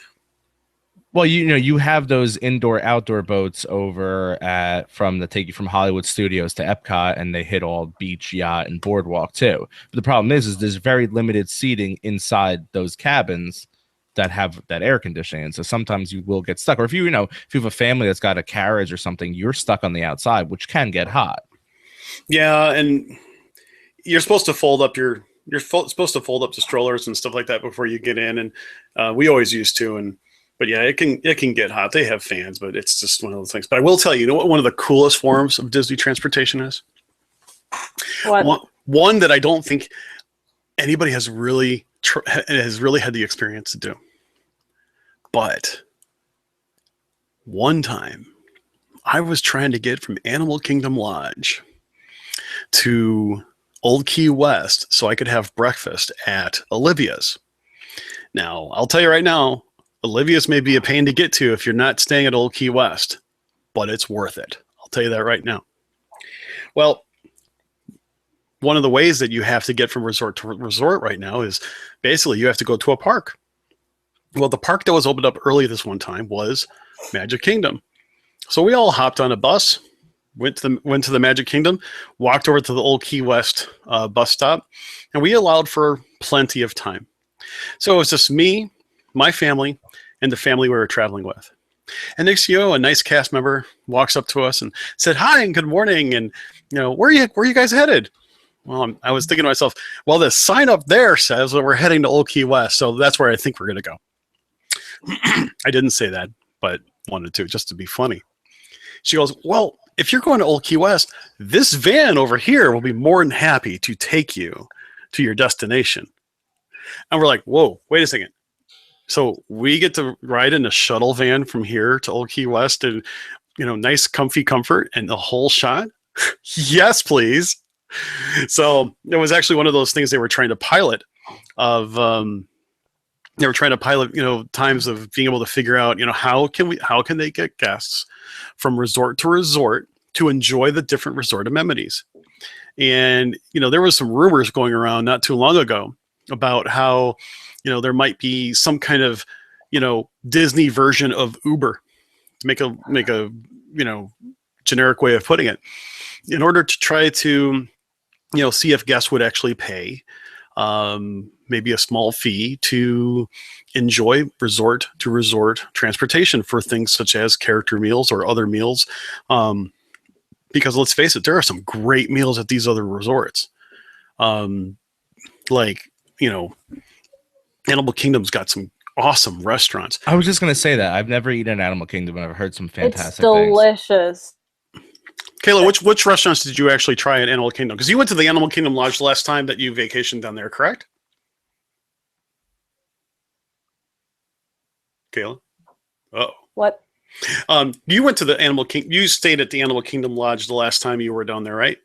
[SPEAKER 1] Well, you have those indoor outdoor boats over at from the take you from Hollywood Studios to Epcot, and they hit all beach, yacht, and boardwalk too. But the problem is there's very limited seating inside those cabins that have that air conditioning, and so sometimes you will get stuck. Or if you have a family that's got a carriage or something, you're stuck on the outside, which can get hot.
[SPEAKER 2] yeah, and you're supposed to fold up supposed to fold up the strollers and stuff like that before you get in, and we always used to. And but yeah, it can get hot. They have fans, but it's just one of those things. But I will tell you, what one of the coolest forms of Disney transportation is?
[SPEAKER 3] What?
[SPEAKER 2] One that I don't think anybody has really had the experience to do. But one time, I was trying to get from Animal Kingdom Lodge to Old Key West so I could have breakfast at Olivia's. Now, I'll tell you right now, Olivia's may be a pain to get to if you're not staying at Old Key West, but it's worth it. I'll tell you that right now. Well, one of the ways that you have to get from resort to resort right now is basically you have to go to a park. Well, the park that was opened up early this one time was Magic Kingdom. So we all hopped on a bus, went to the Magic Kingdom, walked over to the Old Key West bus stop, and we allowed for plenty of time. So it was just me, my family, and the family we were traveling with. And next thing you know, a nice cast member walks up to us and said, "Hi and good morning, and where are you guys headed?" Well, I was thinking to myself, well, the sign up there says that we're heading to Old Key West, so that's where I think we're going to go. I didn't say that, but wanted to, just to be funny. She goes, "Well, if you're going to Old Key West, this van over here will be more than happy to take you to your destination." And we're like, "Whoa, wait a second. So we get to ride in a shuttle van from here to Old Key West and, nice comfy comfort and the whole shot?" Yes, please. So it was actually one of those things they were trying to pilot times of being able to figure out, how can they get guests from resort to resort to enjoy the different resort amenities. And, there was some rumors going around not too long ago about how, there might be some kind of, Disney version of Uber, to make a generic way of putting it, in order to try to, see if guests would actually pay maybe a small fee to enjoy resort to resort transportation for things such as character meals or other meals. Because let's face it, there are some great meals at these other resorts. Animal Kingdom's got some awesome restaurants.
[SPEAKER 1] I was just gonna say that I've never eaten at Animal Kingdom, and I've heard some fantastic
[SPEAKER 3] It's delicious.
[SPEAKER 2] Kayla, which restaurants did you actually try at Animal Kingdom? Because you went to the Animal Kingdom Lodge the last time that you vacationed down there, correct? Kayla? Uh-oh.
[SPEAKER 3] What?
[SPEAKER 2] You went to the Animal Kingdom. You stayed at the Animal Kingdom Lodge the last time you were down there, right?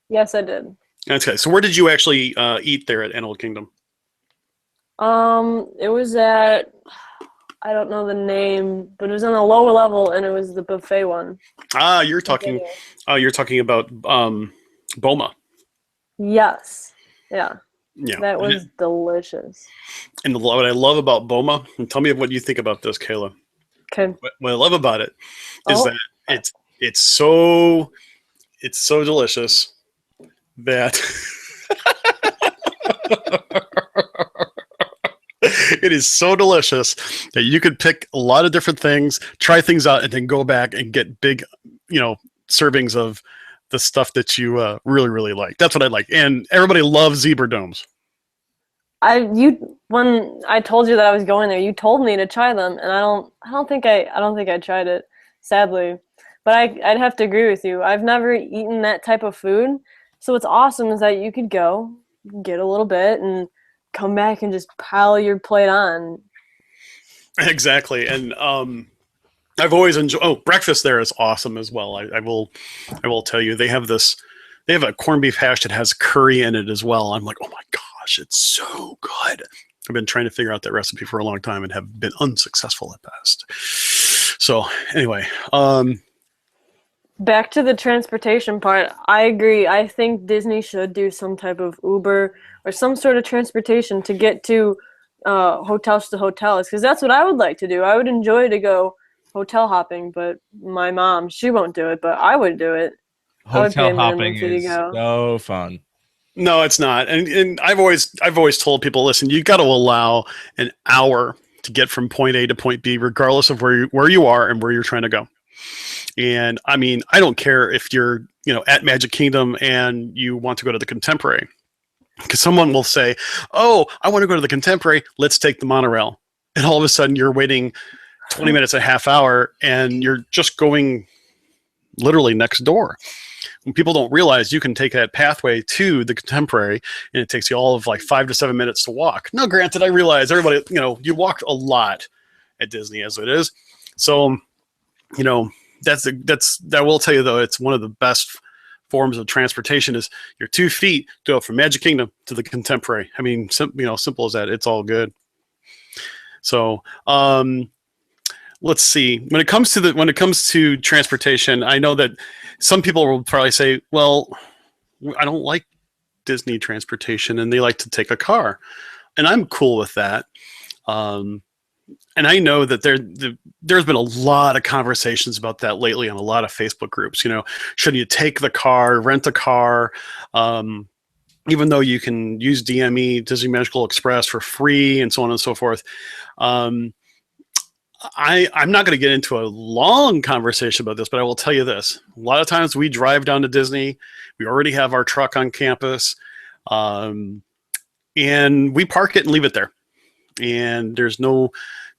[SPEAKER 3] Yes, I did.
[SPEAKER 2] Okay, so where did you actually eat there at Animal Kingdom?
[SPEAKER 3] It was at, I don't know the name, but it was on a lower level, and it was the buffet one.
[SPEAKER 2] Ah, you're talking about Boma.
[SPEAKER 3] Yes. Yeah.
[SPEAKER 2] Yeah,
[SPEAKER 3] That was delicious.
[SPEAKER 2] And what I love about Boma, and tell me what you think about this, Kayla.
[SPEAKER 3] Okay.
[SPEAKER 2] What I love about it is that it's so delicious that It is so delicious that you could pick a lot of different things, try things out, and then go back and get big, servings of the stuff that you really, really like. That's what I like. And everybody loves zebra domes.
[SPEAKER 3] When I told you that I was going there, you told me to try them, and I don't think I tried it, sadly. But I'd have to agree with you. I've never eaten that type of food. So what's awesome is that you could go, get a little bit, and come back and just pile your plate on.
[SPEAKER 2] Exactly. And I've always enjoyed. Oh, breakfast there is awesome as well. I will tell you, they have a corned beef hash that has curry in it as well. I'm like, oh my gosh, it's so good. I've been trying to figure out that recipe for a long time and have been unsuccessful at best. So anyway,
[SPEAKER 3] back to the transportation part, I agree. I think Disney should do some type of Uber or some sort of transportation to get to hotels to hotels, because that's what I would like to do. I would enjoy to go hotel hopping, but my mom, she won't do it, but I would do it. I would pay
[SPEAKER 1] Hotel
[SPEAKER 3] a minimum
[SPEAKER 1] hopping
[SPEAKER 3] fee to
[SPEAKER 1] is
[SPEAKER 3] go.
[SPEAKER 1] so fun.
[SPEAKER 2] no, it's not. And I've always told people, listen, you got to allow an hour to get from point A to point B, regardless of where you are and where you're trying to go. And I mean, I don't care if you're, at Magic Kingdom and you want to go to the Contemporary, because someone will say, "Oh, I want to go to the Contemporary. Let's take the monorail." And all of a sudden, you're waiting 20 minutes, a half hour, and you're just going literally next door. When people don't realize you can take that pathway to the Contemporary, and it takes you all of like 5 to 7 minutes to walk. Now, granted, I realize everybody, you walk a lot at Disney as it is, so I will tell you though, it's one of the best forms of transportation is your 2 feet to go from Magic Kingdom to the Contemporary. I mean, simple as that. It's all good. So, let's see. When it comes to transportation, I know that some people will probably say, "Well, I don't like Disney transportation," and they like to take a car, and I'm cool with that. And I know that there's been a lot of conversations about that lately on a lot of Facebook groups. Should you take the car, rent a car, even though you can use DME, Disney Magical Express, for free, and so on and so forth. I'm not going to get into a long conversation about this, but I will tell you this. A lot of times we drive down to Disney. We already have our truck on campus, and we park it and leave it there. And there's no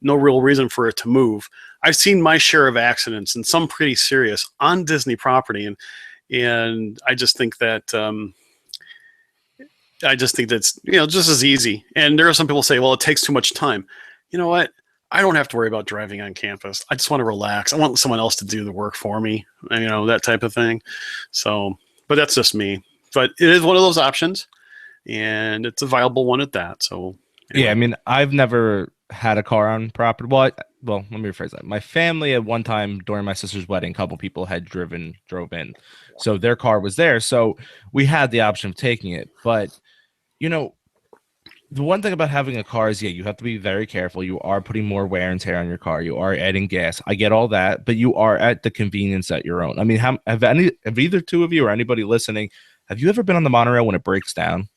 [SPEAKER 2] real reason for it to move. I've seen my share of accidents, and some pretty serious, on Disney property, and I just think that that's just as easy. And there are some people say, well, it takes too much time. You know what? I don't have to worry about driving on campus. I just want to relax. I want someone else to do the work for me, that type of thing. So, but that's just me. But it is one of those options, and it's a viable one at that. So,
[SPEAKER 1] yeah, I mean, I've never had a car on property. Well, let me rephrase that. My family at one time during my sister's wedding, a couple people had drove in, so their car was there. So we had the option of taking it. But the one thing about having a car is, yeah, you have to be very careful. You are putting more wear and tear on your car. You are adding gas. I get all that, but you are at the convenience at your own. I mean, have either two of you or anybody listening, have you ever been on the monorail when it breaks down?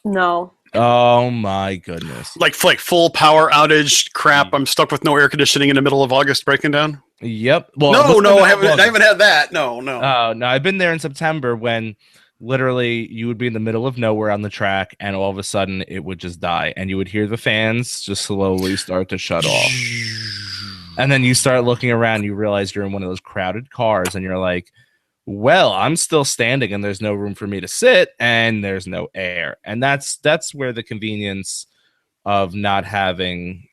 [SPEAKER 3] No.
[SPEAKER 1] Oh my goodness!
[SPEAKER 2] Like full power outage crap. I'm stuck with no air conditioning in the middle of August, breaking down.
[SPEAKER 1] Yep. Well,
[SPEAKER 2] no, I haven't had that. No.
[SPEAKER 1] No, I've been there in September when literally you would be in the middle of nowhere on the track, and all of a sudden it would just die, and you would hear the fans just slowly start to shut off, and then you start looking around. You realize you're in one of those crowded cars, and you're like, well, I'm still standing and there's no room for me to sit and there's no air. And that's where the convenience of not having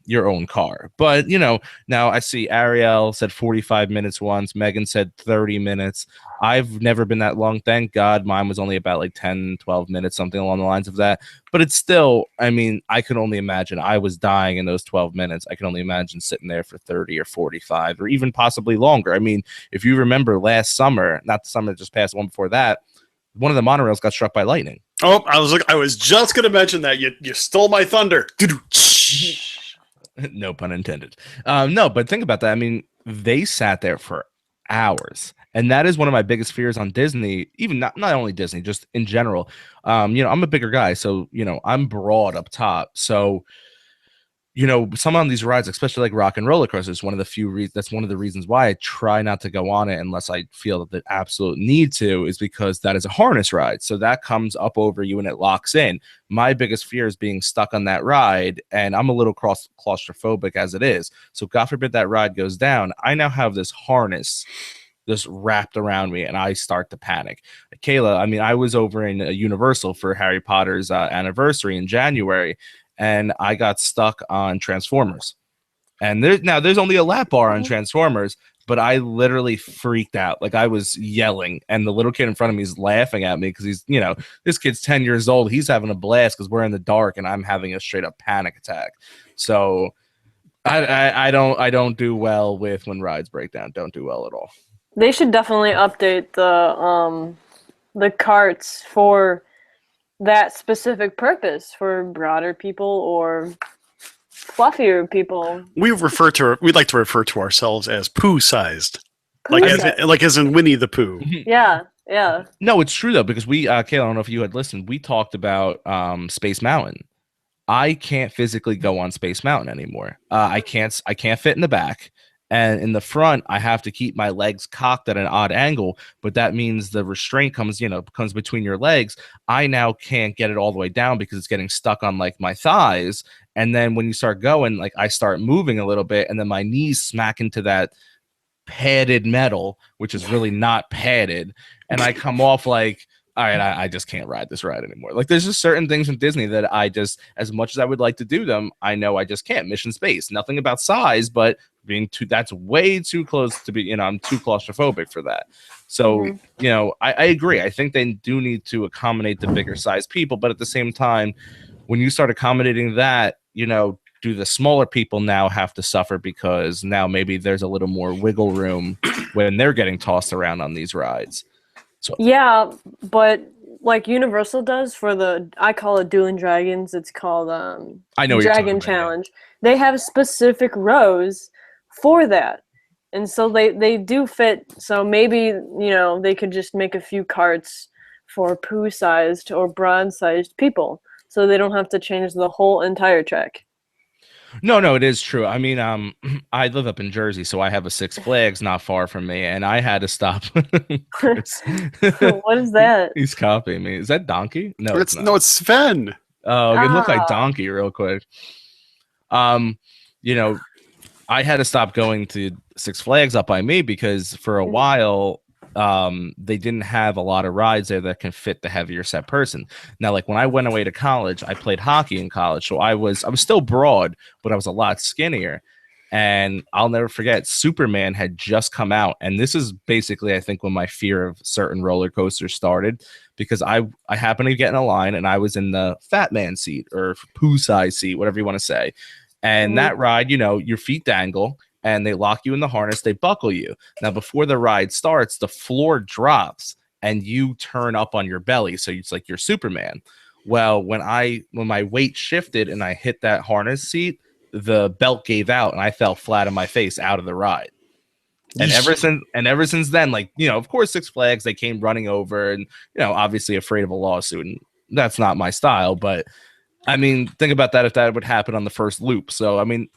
[SPEAKER 1] your own car. But, now I see Ariel said 45 minutes once. Megan said 30 minutes. I've never been that long. Thank God. Mine was only about like 10, 12 minutes, something along the lines of that. But it's still, I mean, I could only imagine. I was dying in those 12 minutes. I can only imagine sitting there for 30 or 45 or even possibly longer. I mean, if you remember last summer, not the summer that just passed, one before that, one of the monorails got struck by lightning.
[SPEAKER 2] Oh, I was just going to mention that. You stole my thunder.
[SPEAKER 1] No pun intended. No, but think about that. I mean, they sat there for hours. And that is one of my biggest fears on Disney, even not only Disney, just in general. I'm a bigger guy, so I'm broad up top. So some on these rides, especially like rock and roller coasters, one of the few reasons that's one of the reasons why I try not to go on it unless I feel the absolute need to, is because that is a harness ride. So that comes up over you and it locks in. My biggest fear is being stuck on that ride, and I'm a little claustrophobic as it is. So God forbid that ride goes down. I now have this harness just wrapped around me, and I start to panic. Kayla, I mean, I was over in Universal for Harry Potter's anniversary in January, and I got stuck on Transformers. And there's only a lap bar on Transformers, but I literally freaked out. Like I was yelling, and the little kid in front of me is laughing at me because he's, this kid's 10 years old. He's having a blast because we're in the dark, and I'm having a straight up panic attack. So I don't do well with when rides break down. Don't do well at all.
[SPEAKER 3] They should definitely update the carts for that specific purpose for broader people or fluffier people.
[SPEAKER 2] We'd like to refer to ourselves as poo-sized.
[SPEAKER 3] Poo-sized.
[SPEAKER 2] Like as in Winnie the Pooh.
[SPEAKER 3] Yeah.
[SPEAKER 1] No, it's true though, because Kayla, I don't know if you had listened, we talked about Space Mountain. I can't physically go on Space Mountain anymore. I can't fit in the back. And in the front, I have to keep my legs cocked at an odd angle, but that means the restraint comes between your legs. I now can't get it all the way down because it's getting stuck on like my thighs. And then when you start going, like I start moving a little bit, and then my knees smack into that padded metal, which is really not padded. And I come off like, all right, I just can't ride this ride anymore. Like there's just certain things from Disney that I just, as much as I would like to do them, I know I just can't. Mission Space, nothing about size, but that's way too close to be, I'm too claustrophobic for that. So, I agree. I think they do need to accommodate the bigger size people, but at the same time, when you start accommodating that, do the smaller people now have to suffer because now maybe there's a little more wiggle room when they're getting tossed around on these rides? So
[SPEAKER 3] yeah, but like Universal does for I call it Dueling Dragons. It's called
[SPEAKER 1] I know
[SPEAKER 3] Dragon Challenge. Yeah. They have specific rows for that, and so they do fit. So maybe they could just make a few carts for poo-sized or broad-sized people, so they don't have to change the whole entire track.
[SPEAKER 1] No, it is true. I mean, I live up in Jersey, so I have a Six Flags not far from me, and I had to stop.
[SPEAKER 3] What is that?
[SPEAKER 1] He's copying me. Is that Donkey? No,
[SPEAKER 2] it's Sven.
[SPEAKER 1] Oh, it looked like Donkey real quick. I had to stop going to Six Flags up by me because for a while, they didn't have a lot of rides there that can fit the heavier set person. Now, like when I went away to college, I played hockey in college, so I was still broad, but I was a lot skinnier. And I'll never forget, Superman had just come out, and this is basically, I think, when my fear of certain roller coasters started, because I happened to get in a line, and I was in the fat man seat or poo size seat, whatever you want to say. And that ride, your feet dangle, and they lock you in the harness, they buckle you. Now, before the ride starts, the floor drops and you turn up on your belly. So it's like you're Superman. Well, when my weight shifted and I hit that harness seat, the belt gave out and I fell flat on my face out of the ride. And ever since then, like, of course, Six Flags, they came running over and, obviously afraid of a lawsuit. And that's not my style, but I mean, think about that if that would happen on the first loop. So, I mean,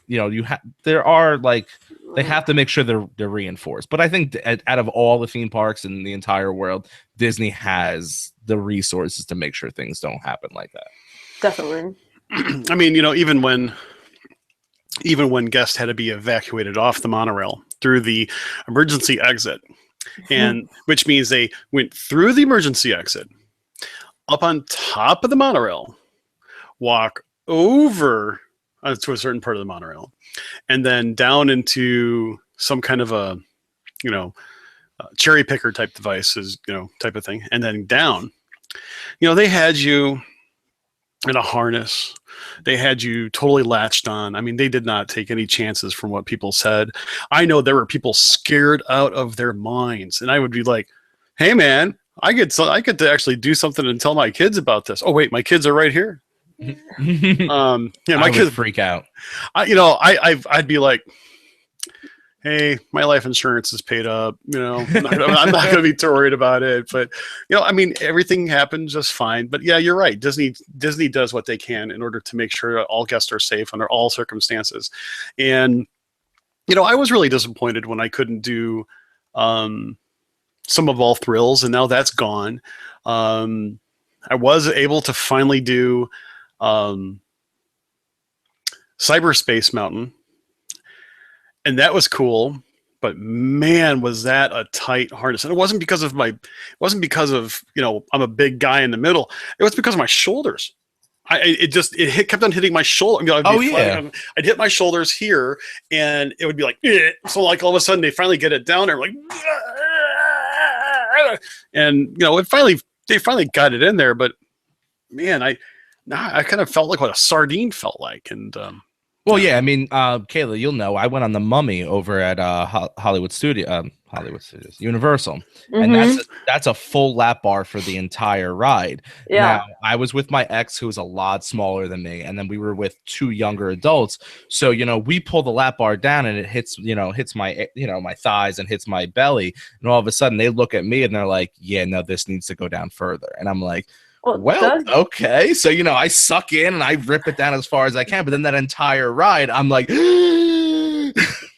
[SPEAKER 1] there are like, they have to make sure they're reinforced. But I think out of all the theme parks in the entire world, Disney has the resources to make sure things don't happen like that.
[SPEAKER 3] Definitely.
[SPEAKER 2] I mean, even when guests had to be evacuated off the monorail through the emergency exit, and which means they went through the emergency exit, up on top of the monorail, walk over to a certain part of the monorail, and then down into some kind of a cherry picker type devices, type of thing, and then down. They had you in a harness. They had you totally latched on. I mean, they did not take any chances from what people said. I know there were people scared out of their minds, and I would be like, "Hey, man, I get to actually do something and tell my kids about this. Oh, wait, my kids are right here." My kids
[SPEAKER 1] freak out.
[SPEAKER 2] I'd be like, hey, my life insurance is paid up. I'm not going to be too worried about it. But I mean, everything happens just fine. But yeah, you're right. Disney does what they can in order to make sure all guests are safe under all circumstances. And I was really disappointed when I couldn't do some of All Thrills, and now that's gone. I was able to finally do Cyberspace Mountain, and that was cool. But man, was that a tight harness! And it wasn't because of I'm a big guy in the middle. It was because of my shoulders. Kept on hitting my shoulder. I'd hit my shoulders here, and it would be like, eh. So like all of a sudden they finally get it down there, like, and they finally got it in there. But man, I kind of felt like what a sardine felt like, and
[SPEAKER 1] well, yeah, I mean, Kayla, you'll know I went on the Mummy over at Hollywood Studios, Universal, and that's a full lap bar for the entire ride.
[SPEAKER 3] Yeah.
[SPEAKER 1] Now, I was with my ex, who was a lot smaller than me, and then we were with 2 younger adults. So we pull the lap bar down, and it hits my my thighs and hits my belly, and all of a sudden they look at me and they're like, "Yeah, no, this needs to go down further," and I'm like. Well, okay. So, I suck in and I rip it down as far as I can. But then that entire ride, I'm like,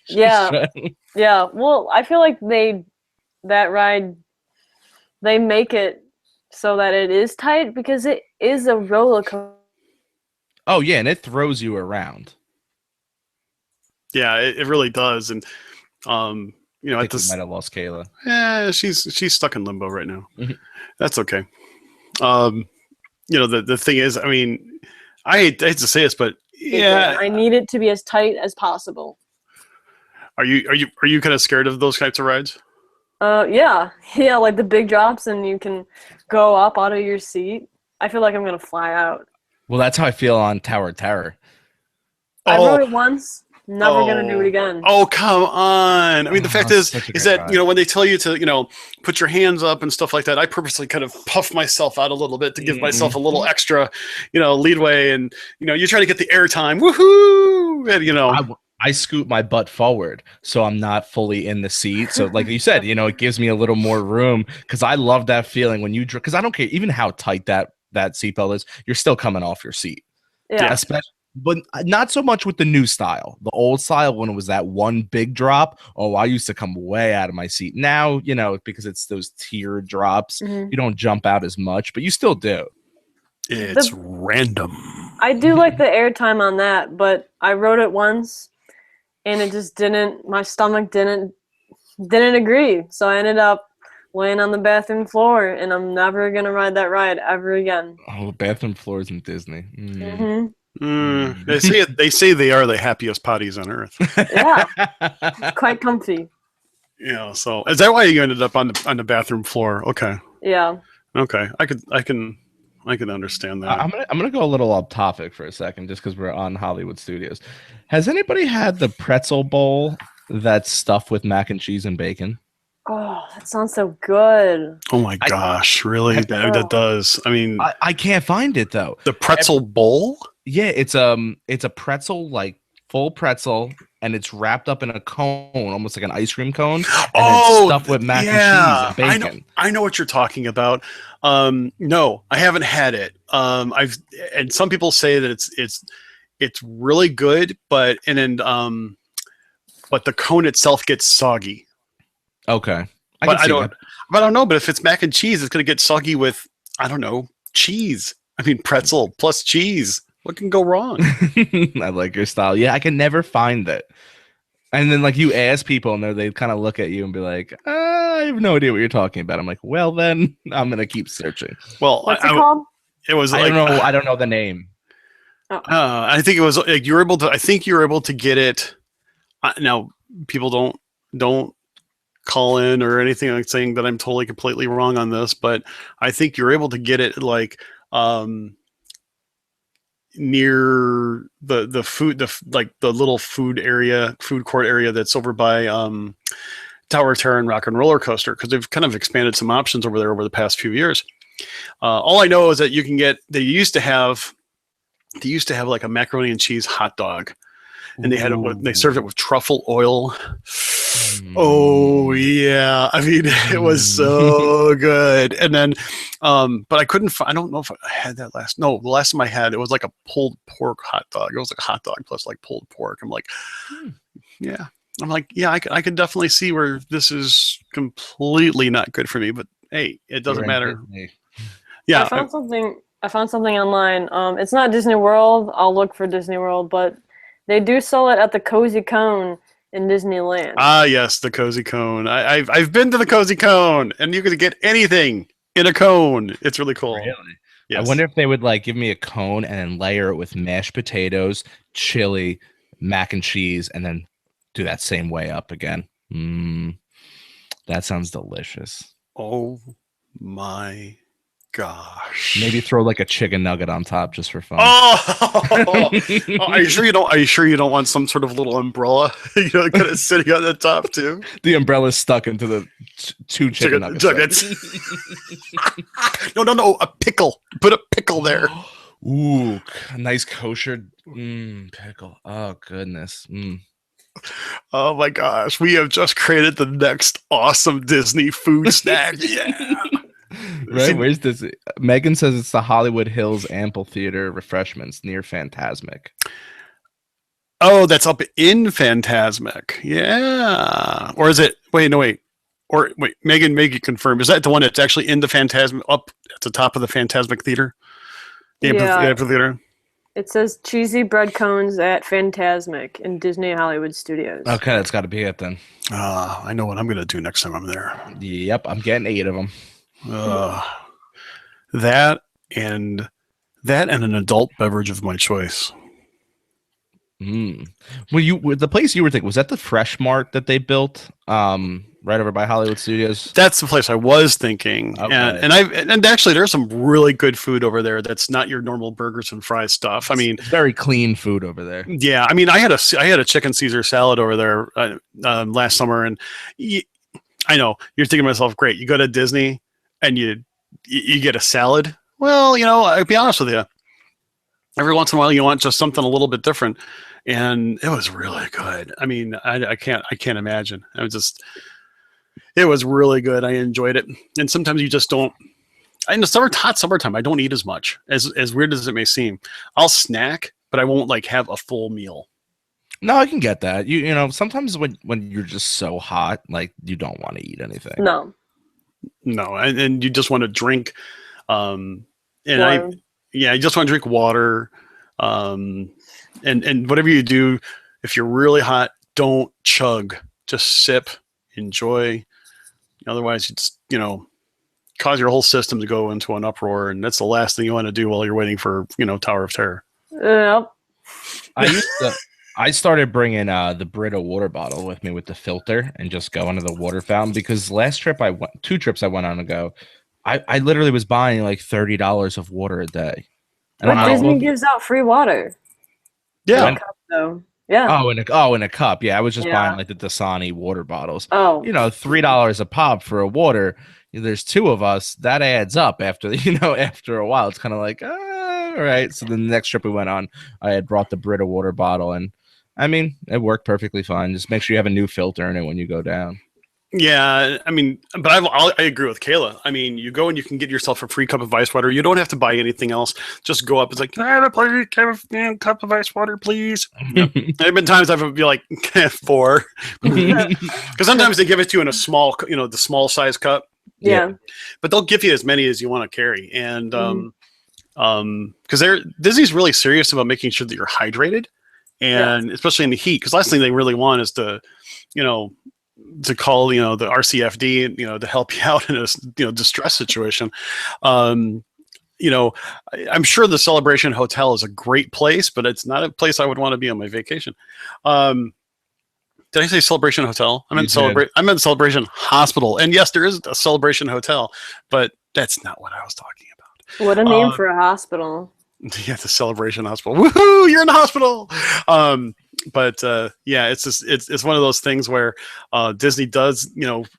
[SPEAKER 3] yeah. Yeah. Well, I feel like that ride, they make it so that it is tight because it is a roller coaster.
[SPEAKER 1] Oh, yeah. And it throws you around.
[SPEAKER 2] Yeah, it really does. And,
[SPEAKER 1] I think we might have lost Kayla.
[SPEAKER 2] Yeah, she's stuck in limbo right now. Mm-hmm. That's okay. The thing is, I mean, I hate to say this, but yeah,
[SPEAKER 3] I need it to be as tight as possible.
[SPEAKER 2] Are you kind of scared of those types of rides?
[SPEAKER 3] Yeah, like the big drops, and you can go up out of your seat. I feel like I'm gonna fly out.
[SPEAKER 1] Well, that's how I feel on Tower of Terror.
[SPEAKER 3] I rode it once. Never gonna do it again.
[SPEAKER 2] Oh, come on. I mean, the fact is that, when they tell you to, put your hands up and stuff like that, I purposely kind of puff myself out a little bit to give myself a little extra, leadway. And, you try to get the airtime. Woohoo! And,
[SPEAKER 1] I scoot my butt forward so I'm not fully in the seat. So like you said, it gives me a little more room because I love that feeling when because I don't care even how tight that seatbelt is, you're still coming off your seat.
[SPEAKER 3] Yeah.
[SPEAKER 1] Especially. But not so much with the new style. The old style, when it was that one big drop, I used to come way out of my seat. Now, because it's those tier drops, you don't jump out as much, but you still do.
[SPEAKER 2] It's random.
[SPEAKER 3] I do like the airtime on that, but I rode it once, and it just my stomach didn't agree. So I ended up laying on the bathroom floor, and I'm never going to ride that ride ever again.
[SPEAKER 1] Oh, bathroom floors in Disney.
[SPEAKER 2] They say they are the happiest potties on earth.
[SPEAKER 3] Yeah, quite comfy.
[SPEAKER 2] Yeah, so is that why you ended up on the bathroom floor? Okay.
[SPEAKER 3] Yeah.
[SPEAKER 2] Okay, I can understand that.
[SPEAKER 1] I'm gonna go a little off topic for a second, just because we're on Hollywood Studios. Has anybody had the pretzel bowl that's stuffed with mac and cheese and bacon?
[SPEAKER 3] Oh, that sounds so good.
[SPEAKER 2] Oh my gosh, really? That does. I mean,
[SPEAKER 1] I can't find it though.
[SPEAKER 2] The pretzel bowl?
[SPEAKER 1] Yeah, it's a pretzel, like full pretzel, and it's wrapped up in a cone, almost like an ice cream cone. And it's stuffed with mac and cheese and bacon.
[SPEAKER 2] I know what you're talking about. No, I haven't had it. And some people say that it's really good, but the cone itself gets soggy.
[SPEAKER 1] Okay.
[SPEAKER 2] I don't know, but if it's mac and cheese, it's going to get soggy with, I don't know, cheese. I mean, pretzel plus cheese. What can go wrong?
[SPEAKER 1] I like your style. Yeah, I can never find it. And then, like, you ask people, and they kind of look at you and be like, I have no idea what you're talking about. I'm like, well, then I'm going to keep searching.
[SPEAKER 2] Well,
[SPEAKER 3] what's it called?
[SPEAKER 2] It was
[SPEAKER 1] I don't know the name.
[SPEAKER 2] I think it was like you were able to get it. Now, people don't call in or anything like saying that I'm totally completely wrong on this, but I think you're able to get it like near the food, the little food court area that's over by Tower of Terror and Rock and Roller Coaster, because they've kind of expanded some options over there over the past few years. All I know is that you can get. They used to have like a macaroni and cheese hot dog, and they served it with truffle oil. Oh yeah, I mean it was so good. And then, but I couldn't. I don't know if I had that last. No, the last time I had it was like a pulled pork hot dog. It was like a hot dog plus like pulled pork. I'm like, yeah. I'm like, yeah, I could definitely see where this is completely not good for me. But hey, it doesn't matter. Yeah,
[SPEAKER 3] I found something online. It's not Disney World. I'll look for Disney World, but they do sell it at the Cozy Cone in Disneyland.
[SPEAKER 2] Ah, yes, the Cozy Cone. I've been to the Cozy Cone, and you can get anything in a cone. It's really cool.
[SPEAKER 1] Really?
[SPEAKER 2] Yes.
[SPEAKER 1] I wonder if they would like give me a cone and then layer it with mashed potatoes, chili, mac and cheese, and then do that same way up again. That sounds delicious.
[SPEAKER 2] Oh my gosh!
[SPEAKER 1] Maybe throw like a chicken nugget on top just for fun.
[SPEAKER 2] Oh, are you sure you don't? Are you sure you don't want some sort of little umbrella? You know, kind of sitting on the top too.
[SPEAKER 1] The umbrella's stuck into the two chicken nuggets.
[SPEAKER 2] No, a pickle. Put a pickle there.
[SPEAKER 1] Ooh, a nice kosher pickle. Oh goodness.
[SPEAKER 2] Oh my gosh, we have just created the next awesome Disney food snack. Yeah.
[SPEAKER 1] Right? Where's this? Megan says it's the Hollywood Hills Amphitheater Refreshments near Fantasmic.
[SPEAKER 2] Oh, that's up in Fantasmic. Yeah. Or is it? Wait. Or wait, Megan, make it confirm. Is that the one that's actually in the Fantasmic, up at the top of the Fantasmic Theater? The amphitheater?
[SPEAKER 3] It says cheesy bread cones at Fantasmic in Disney Hollywood Studios.
[SPEAKER 1] Okay, that's got to be it then.
[SPEAKER 2] I know what I'm going to do next time I'm there.
[SPEAKER 1] Yep, I'm getting 8 of them.
[SPEAKER 2] That and an adult beverage of my choice.
[SPEAKER 1] Well, the place you were thinking, was that the Fresh Mart that they built right over by Hollywood Studios?
[SPEAKER 2] That's the place I was thinking. Okay. And actually there's some really good food over there that's not your normal burgers and fries stuff. I mean,
[SPEAKER 1] it's very clean food over there.
[SPEAKER 2] Yeah, I mean, I had a chicken Caesar salad over there last summer, and I know you're thinking to myself, great, you go to Disney and you get a salad. Well, I'll be honest with you. Every once in a while, you want just something a little bit different, and it was really good. I mean, I can't imagine. It was really good. I enjoyed it, and sometimes you just don't. In the hot summertime, I don't eat as much. As weird as it may seem, I'll snack, but I won't like have a full meal.
[SPEAKER 1] No, I can get that. You know, sometimes when you're just so hot, like you don't want to eat anything.
[SPEAKER 3] No,
[SPEAKER 2] and you just want to drink. I just want to drink water. And whatever you do, if you're really hot, don't chug. Just sip, enjoy. Otherwise, it's cause your whole system to go into an uproar, and that's the last thing you want to do while you're waiting for Tower of Terror.
[SPEAKER 3] Yep.
[SPEAKER 1] I started bringing the Brita water bottle with me with the filter and just go into the water fountain, because last trip 2 trips I went on ago, I literally was buying like $30 of water a day.
[SPEAKER 3] And Disney gives out free water.
[SPEAKER 2] Yeah.
[SPEAKER 3] In a cup, though. Yeah.
[SPEAKER 1] In a cup. Yeah, I was just buying like the Dasani water bottles.
[SPEAKER 3] Oh.
[SPEAKER 1] $3 a pop for a water. There's 2 of us. That adds up after after a while. It's kind of like, all right. So the next trip we went on, I had brought the Brita water bottle, and I mean, it worked perfectly fine. Just make sure you have a new filter in it when you go down.
[SPEAKER 2] Yeah, I mean, but I agree with Kayla. I mean, you go and you can get yourself a free cup of ice water. You don't have to buy anything else. Just go up. It's like, can I have a cup of ice water, please? There have been times I've be like, 4. Because sometimes they give it to you in a small, the small size cup.
[SPEAKER 3] Yeah.
[SPEAKER 2] But they'll give you as many as you want to carry. And because Disney's really serious about making sure that you're hydrated. And especially in the heat, because last thing they really want is to call the RCFD to help you out in a distress situation. I'm sure the Celebration Hotel is a great place, but it's not a place I would want to be on my vacation. Did I say Celebration Hotel? I meant Celebration Hospital, and yes, there is a Celebration Hotel, but that's not what I was talking about.
[SPEAKER 3] What a name for a hospital!
[SPEAKER 2] Yeah, the Celebration Hospital. Woohoo! You're in the hospital. But it's one of those things where Disney does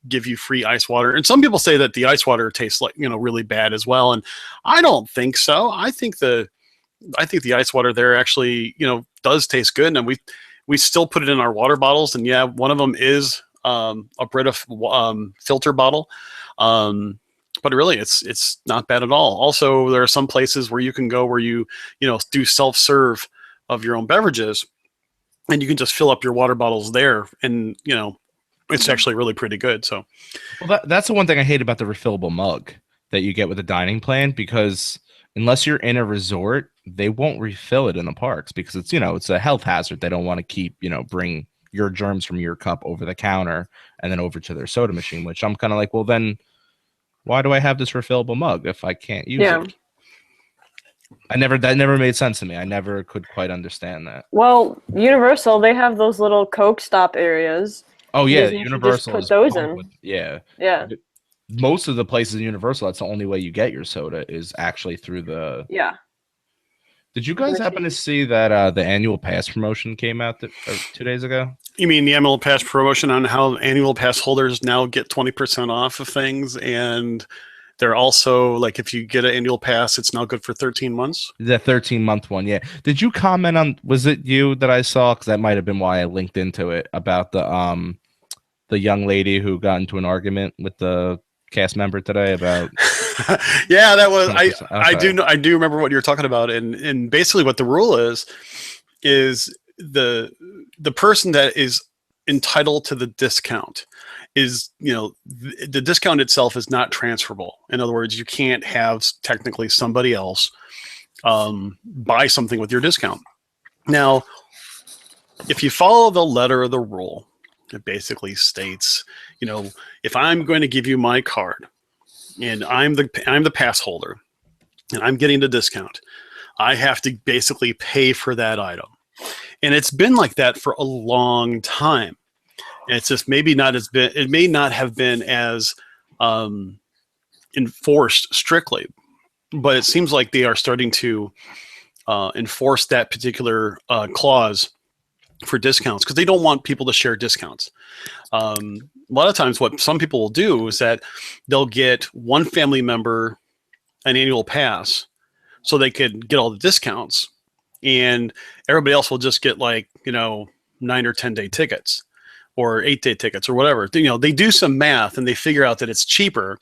[SPEAKER 2] give you free ice water, and some people say that the ice water tastes like really bad as well, and I don't think so. I think the ice water there actually does taste good, and we still put it in our water bottles, and one of them is a Brita filter bottle. But really, it's not bad at all. Also, there are some places where you can go where you do self-serve of your own beverages, and you can just fill up your water bottles there, and it's actually really pretty good. So,
[SPEAKER 1] well, that's the one thing I hate about the refillable mug that you get with the dining plan, because unless you're in a resort, they won't refill it in the parks because it's a health hazard. They don't want to keep bring your germs from your cup over the counter and then over to their soda machine, which I'm kind of like, well, then why do I have this refillable mug if I can't use it? That never made sense to me. I never could quite understand that.
[SPEAKER 3] Well, Universal, they have those little Coke stop areas.
[SPEAKER 1] Oh yeah,
[SPEAKER 3] Disney should
[SPEAKER 1] Universal
[SPEAKER 3] just
[SPEAKER 1] is
[SPEAKER 3] put those
[SPEAKER 1] pumped
[SPEAKER 3] in.
[SPEAKER 1] with, yeah.
[SPEAKER 3] Yeah.
[SPEAKER 1] Most of the places in Universal, that's the only way you get your soda is actually through the.
[SPEAKER 3] Yeah.
[SPEAKER 1] Did you guys happen to see that the annual pass promotion came out 2 days ago?
[SPEAKER 2] You mean the annual pass promotion on how annual pass holders now get 20% off of things, and they're also like, if you get an annual pass, it's now good for 13 months.
[SPEAKER 1] The 13-month one, yeah. Did you comment on? Was it you that I saw? Because that might have been why I linked into it, about the young lady who got into an argument with the cast member today about.
[SPEAKER 2] Yeah, that was
[SPEAKER 1] Okay.
[SPEAKER 2] I do remember what you're talking about, and basically what the rule is the person that is entitled to the discount is, the discount itself is not transferable. In other words, you can't have technically somebody else buy something with your discount. Now, if you follow the letter of the rule, it basically states, if I'm going to give you my card and I'm the pass holder and I'm getting the discount, I have to basically pay for that item. And it's been like that for a long time. And it's just it may not have been as enforced strictly, but it seems like they are starting to enforce that particular clause for discounts, because they don't want people to share discounts. A lot of times what some people will do is that they'll get one family member an annual pass so they could get all the discounts, and everybody else will just get 9 or 10-day tickets or 8-day tickets or whatever. They do some math and they figure out that it's cheaper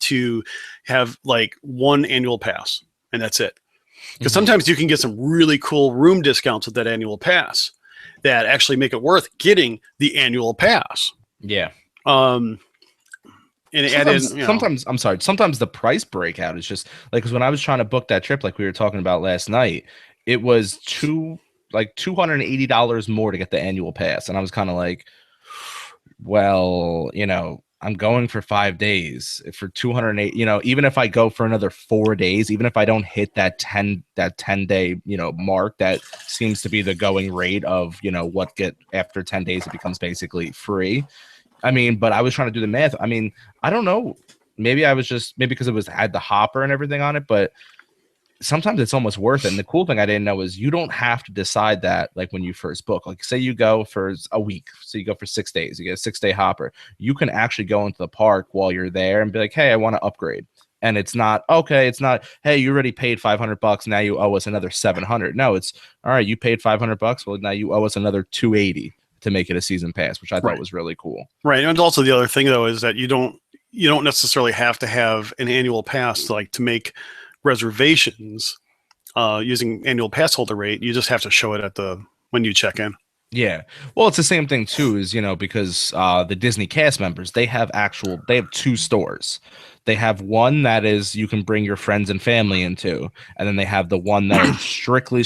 [SPEAKER 2] to have one annual pass, and that's it. Because sometimes you can get some really cool room discounts with that annual pass that actually make it worth getting the annual pass.
[SPEAKER 1] Yeah.
[SPEAKER 2] And
[SPEAKER 1] sometimes the price breakout is just because when I was trying to book that trip, like we were talking about last night, it was $280 more to get the annual pass. And I was kind of like, well, I'm going for 5 days for 208, even if I go for another 4 days, even if I don't hit that 10-day, mark, that seems to be the going rate of, what get after 10 days, it becomes basically free. I mean, but I was trying to do the math. I mean, I don't know. Maybe because it had the hopper and everything on it, but sometimes it's almost worth it. And the cool thing I didn't know is you don't have to decide that when you first book. Say you go for a week, so you go for 6 days, you get a 6-day hopper. You can actually go into the park while you're there and be like, hey, I want to upgrade. And it's not, hey, you already paid $500, now you owe us another $700. No, it's all right, you paid $500, well, now you owe us another $280 to make it a season pass, which I thought was really cool.
[SPEAKER 2] Right. And also the other thing though is that you don't necessarily have to have an annual pass to make reservations using annual pass holder rate. You just have to show it when you check in.
[SPEAKER 1] Yeah. Well, it's the same thing too, is, because the Disney cast members, they have 2 stores. They have one that is you can bring your friends and family into, and then they have the one that is strictly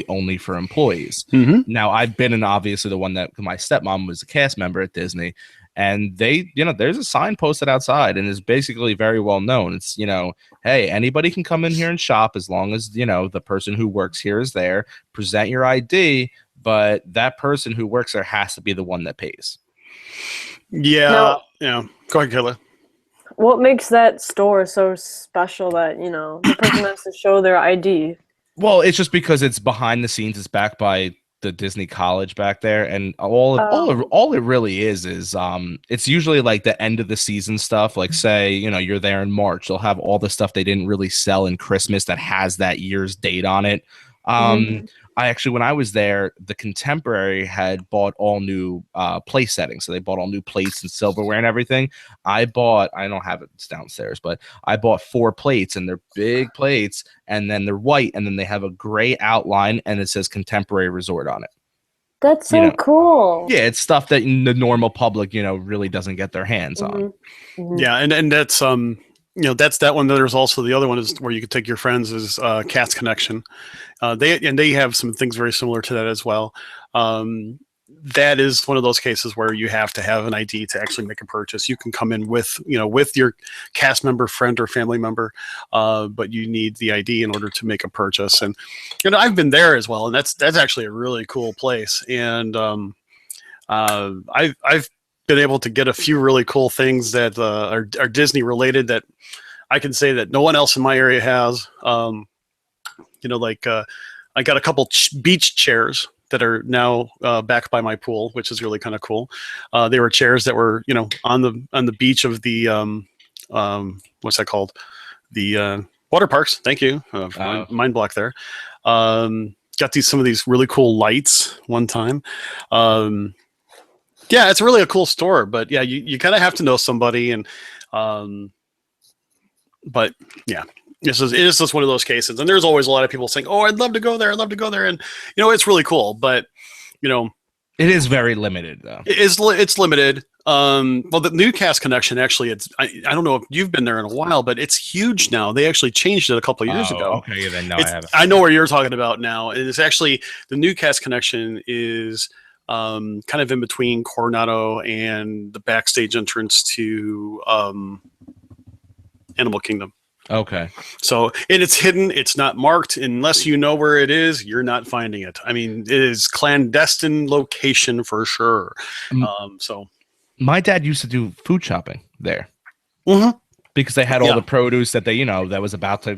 [SPEAKER 1] only for employees.
[SPEAKER 2] Mm-hmm.
[SPEAKER 1] Now, I've been in obviously the one that my stepmom was a cast member at Disney, and they, there's a sign posted outside, and it's basically very well known. It's, hey, anybody can come in here and shop as long as, the person who works here is there. Present your ID, but that person who works there has to be the one that pays.
[SPEAKER 2] Yeah. Yeah. Go ahead, Kayla.
[SPEAKER 3] What makes that store so special that, the person has to show their ID?
[SPEAKER 1] Well, it's just because it's behind the scenes. It's backed by the Disney College back there, and all it really is it's usually the end of the season stuff. Say, you're there in March, they'll have all the stuff they didn't really sell in Christmas that has that year's date on it.
[SPEAKER 3] Mhm.
[SPEAKER 1] I actually, when I was there, the Contemporary had bought all new place settings. So they bought all new plates and silverware and everything. I don't have it, it's downstairs, but I bought 4 plates, and they're big plates, and then they're white, and then they have a gray outline, and it says Contemporary Resort on it.
[SPEAKER 3] That's
[SPEAKER 1] You
[SPEAKER 3] so
[SPEAKER 1] know,
[SPEAKER 3] cool.
[SPEAKER 1] yeah, it's stuff that the normal public, really doesn't get their hands on.
[SPEAKER 3] Mhm. Mhm.
[SPEAKER 2] Yeah, and that's that's that one. There's also the other one is where you could take your friends is Cats Connection. They have some things very similar to that as well. That is one of those cases where you have to have an ID to actually make a purchase. You can come in with with your cast member, friend, or family member, but you need the ID in order to make a purchase. And I've been there as well, and that's actually a really cool place. And I've been able to get a few really cool things that are Disney related that I can say that no one else in my area has. Like I got a couple beach chairs that are now back by my pool, which is really kind of cool. They were chairs that were on the beach of the what's that called, the water parks. Thank you, mind block there. Got some of these really cool lights one time. Yeah, it's really a cool store, but yeah, you kind of have to know somebody, and but yeah, it is just one of those cases. And there's always a lot of people saying, "Oh, I'd love to go there. I'd love to go there," and it's really cool, but
[SPEAKER 1] it is very limited though.
[SPEAKER 2] It's limited. Well, the new Cast Connection actually, I don't know if you've been there in a while, but it's huge now. They actually changed it a couple of years ago.
[SPEAKER 1] Okay, yeah, then no, I haven't.
[SPEAKER 2] I know where you're talking about now. And it's actually the new Cast Connection is kind of in between Coronado and the backstage entrance to Animal Kingdom.
[SPEAKER 1] Okay.
[SPEAKER 2] So, and it's hidden. It's not marked. Unless you know where it is, you're not finding it. I mean, it is clandestine location for sure. So
[SPEAKER 1] my dad used to do food shopping there.
[SPEAKER 2] Mm-hmm.
[SPEAKER 1] Because they had all the produce that they, that was about to,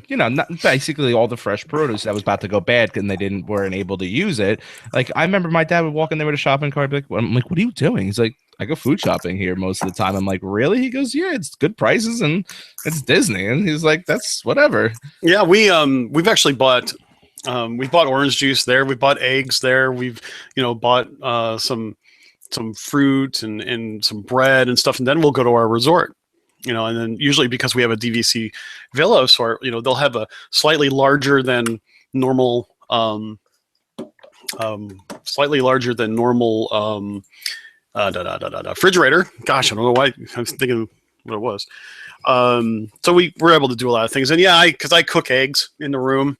[SPEAKER 1] basically all the fresh produce that was about to go bad, and they weren't able to use it. Like, I remember my dad would walk in there with a shopping cart. I'm like, what are you doing? He's like, I go food shopping here most of the time. I'm like, really? He goes, yeah, it's good prices and it's Disney. And he's like, that's whatever.
[SPEAKER 2] Yeah, we've actually bought we bought orange juice there. We bought eggs there. We've bought some fruit and some bread and stuff, and then we'll go to our resort. And then usually because we have a DVC Villa, so they'll have a slightly larger than normal, refrigerator. Gosh, I don't know why I was thinking what it was. So we were able to do a lot of things, and yeah, because I cook eggs in the room,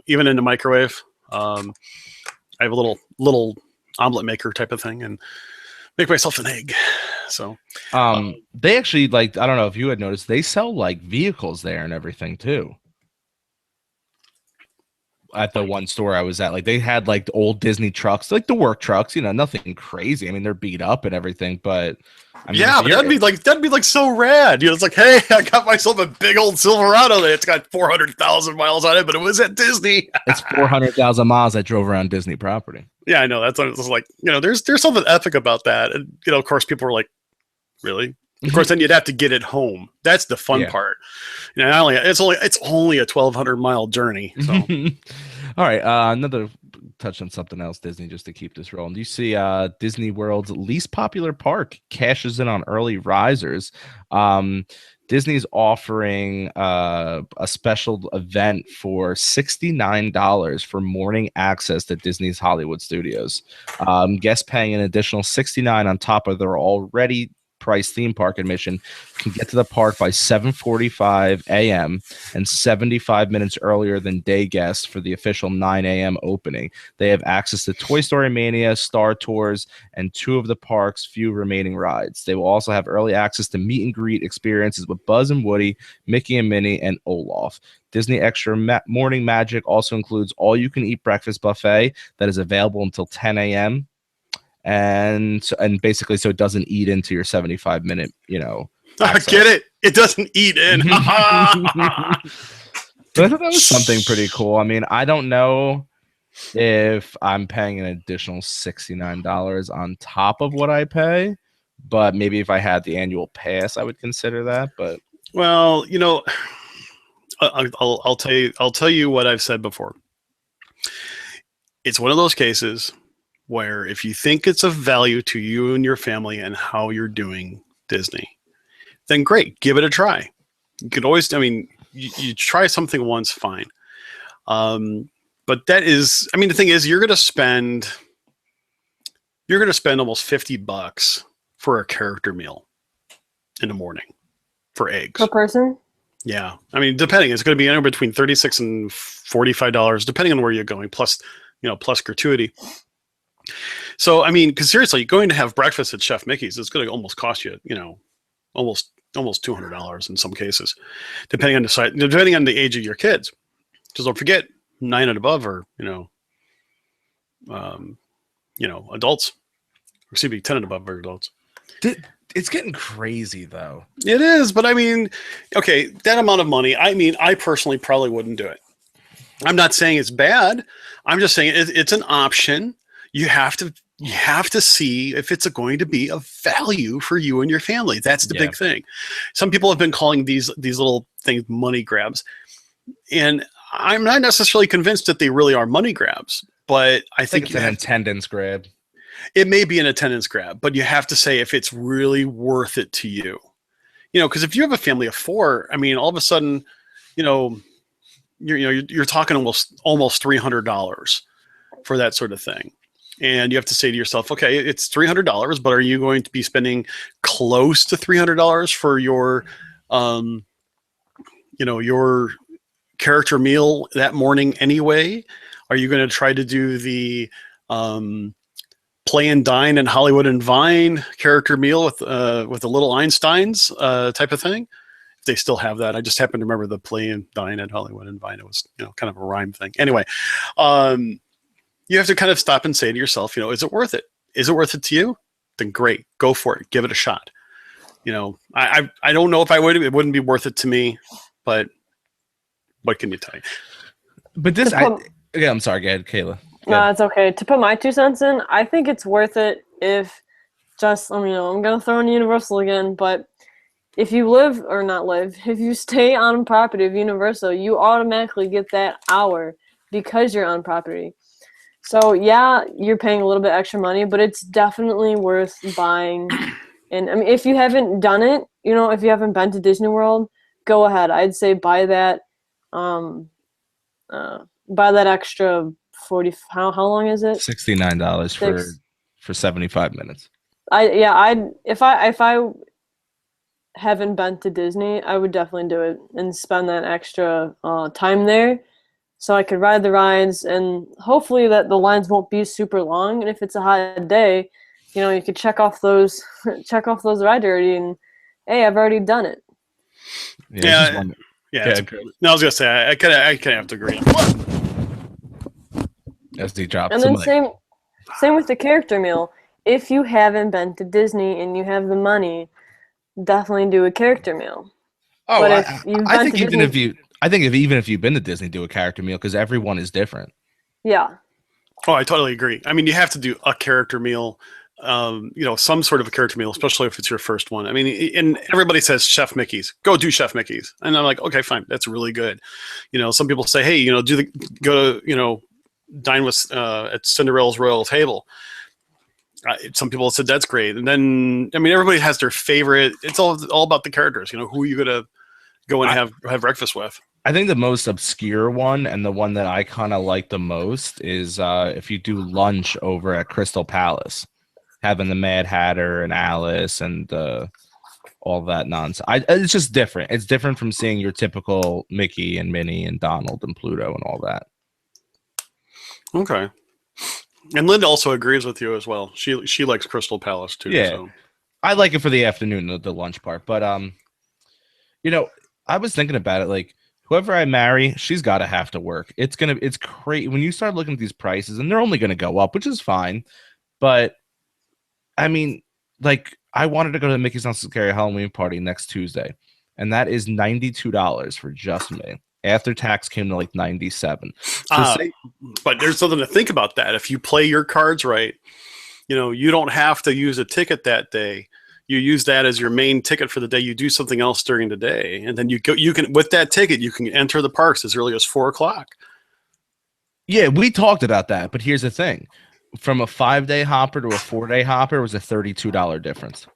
[SPEAKER 2] even in the microwave. I have a little omelet maker type of thing, and make myself an egg. So
[SPEAKER 1] they actually, like, I don't know if you had noticed, they sell like vehicles there and everything too. At the one store I was at, like, they had like the old Disney trucks, like the work trucks, nothing crazy. I mean, they're beat up and everything, but I mean,
[SPEAKER 2] yeah, but that'd be like so rad. It's like, hey, I got myself a big old Silverado. It's got 400,000 miles on it, but it was at Disney.
[SPEAKER 1] It's 400,000 miles I drove around Disney property.
[SPEAKER 2] Yeah, I know. That's what it was like. There's something epic about that. And of course, people were like, really? Of course, then you'd have to get it home. That's the fun part. It's only a 1,200-mile journey. So.
[SPEAKER 1] All right, another touch on something else, Disney, just to keep this rolling. Do you see Disney World's least popular park cashes in on early risers? Disney's offering a special event for $69 for morning access to Disney's Hollywood Studios. Guests paying an additional $69 on top of their already price theme park admission can get to the park by 7:45 a.m. and 75 minutes earlier than day guests for the official 9 a.m. opening. They have access to Toy Story Mania, Star Tours, and 2 of the park's few remaining rides. They will also have early access to meet and greet experiences with Buzz and Woody, Mickey and Minnie, and Olaf. Disney Extra Morning Magic also includes all-you-can-eat breakfast buffet that is available until 10 a.m. And basically, so it doesn't eat into your 75-minute,
[SPEAKER 2] I get it. It doesn't eat in.
[SPEAKER 1] But I thought that was something pretty cool. I mean, I don't know if I'm paying an additional $69 on top of what I pay, but maybe if I had the annual pass, I would consider that. But
[SPEAKER 2] well, I'll tell you what I've said before. It's one of those cases where if you think it's of value to you and your family and how you're doing Disney, then great, give it a try. You could always, I mean, you try something once, fine. But that is, I mean, the thing is, you're going to spend almost $50 for a character meal in the morning for eggs
[SPEAKER 3] Per person?
[SPEAKER 2] Yeah, I mean, depending, it's going to be anywhere between $36 and $45, depending on where you're going, plus plus gratuity. So, I mean, because seriously, going to have breakfast at Chef Mickey's, it's going to almost cost you, almost $200 in some cases, depending on the size, depending on the age of your kids. Because don't forget, 9 and above are adults. Excuse me, 10 and above are adults.
[SPEAKER 1] It's getting crazy though.
[SPEAKER 2] It is, but I mean, okay, that amount of money. I mean, I personally probably wouldn't do it. I'm not saying it's bad. I'm just saying it's an option. You have to see if it's going to be of value for you and your family. That's the big thing. Some people have been calling these little things money grabs, and I'm not necessarily convinced that they really are money grabs. But I think
[SPEAKER 1] it's an attendance grab.
[SPEAKER 2] It may be an attendance grab, but you have to say if it's really worth it to you. Because if you have a family of 4, I mean, all of a sudden, you're talking almost $300 for that sort of thing. And you have to say to yourself, okay, it's $300, but are you going to be spending close to $300 for your character meal that morning anyway? Are you going to try to do the Play and Dine and Hollywood and Vine character meal with the little Einsteins type of thing? If they still have that, I just happen to remember the Play and Dine at Hollywood and Vine. It was kind of a rhyme thing. Anyway, you have to kind of stop and say to yourself, is it worth it? Is it worth it to you? Then great, go for it, give it a shot. I don't know if I would. It wouldn't be worth it to me, but what can you tell you?
[SPEAKER 1] But this, I'm sorry, go ahead, Kayla.
[SPEAKER 3] No, it's okay. To put my 2 cents in, I think it's worth it if I'm going to throw in Universal again, but if you if you stay on property of Universal, you automatically get that hour because you're on property. So, yeah, you're paying a little bit extra money, but it's definitely worth buying. And, I mean, if you haven't done it, if you haven't been to Disney World, go ahead. I'd say buy that extra 40. How long is it?
[SPEAKER 1] $69 for 75 minutes.
[SPEAKER 3] If I haven't been to Disney, I would definitely do it and spend that extra time there, so I could ride the rides, and hopefully that the lines won't be super long. And if it's a hot day, you could check off those rides already, and hey, I've already done it.
[SPEAKER 2] Yeah. No, I was gonna say I kind of have to agree.
[SPEAKER 1] SD drops.
[SPEAKER 3] And then same with the character meal. If you haven't been to Disney and you have the money, definitely do a character meal.
[SPEAKER 1] Oh, but I think even if you've been to Disney, do a character meal because everyone is different.
[SPEAKER 3] Yeah.
[SPEAKER 2] Oh, I totally agree. I mean, you have to do a character meal. Some sort of a character meal, especially if it's your first one. I mean, and everybody says Chef Mickey's. Go do Chef Mickey's, and I'm like, okay, fine, that's really good. Some people say, hey, go to dine with at Cinderella's royal table. Some people said that's great, and then I mean, everybody has their favorite. It's all about the characters. Who are you gonna go and have breakfast with?
[SPEAKER 1] I think the most obscure one and the one that I kind of like the most is if you do lunch over at Crystal Palace, having the Mad Hatter and Alice and all that nonsense. It's just different. It's different from seeing your typical Mickey and Minnie and Donald and Pluto and all that.
[SPEAKER 2] Okay. And Linda also agrees with you as well. She likes Crystal Palace too.
[SPEAKER 1] Yeah.
[SPEAKER 2] So.
[SPEAKER 1] I like it for the afternoon, the lunch part. But I was thinking about it, like whoever I marry, she's gotta have to work. It's crazy when you start looking at these prices, and they're only gonna go up, which is fine. But I mean, like I wanted to go to the Mickey's Not So Scary Halloween party next Tuesday, and that is $92 for just me. After tax came to like $97.
[SPEAKER 2] But there's something to think about that. If you play your cards right, you don't have to use a ticket that day. You use that as your main ticket for the day. You do something else during the day, and then you can with that ticket you can enter the parks as early as 4:00.
[SPEAKER 1] Yeah, we talked about that, but here's the thing: from a 5-day hopper to a 4-day hopper was a $32 difference.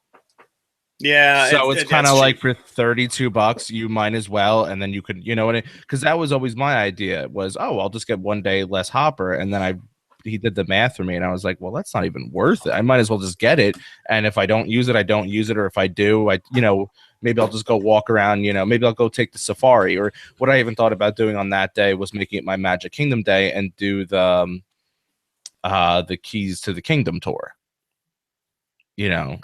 [SPEAKER 2] Yeah,
[SPEAKER 1] So it's kind
[SPEAKER 2] that's
[SPEAKER 1] of
[SPEAKER 2] cheap.
[SPEAKER 1] like for $32, you might as well, and then you could, you know what? Because that was always my idea was, oh, I'll just get 1 day less hopper, and then he did the math for me, and I was like, well, that's not even worth it. I might as well just get it, and if I don't use it, I don't use it, or if I do, maybe I'll just go walk around, maybe I'll go take the safari, or what I even thought about doing on that day was making it my Magic Kingdom day and do the Keys to the Kingdom tour, you know.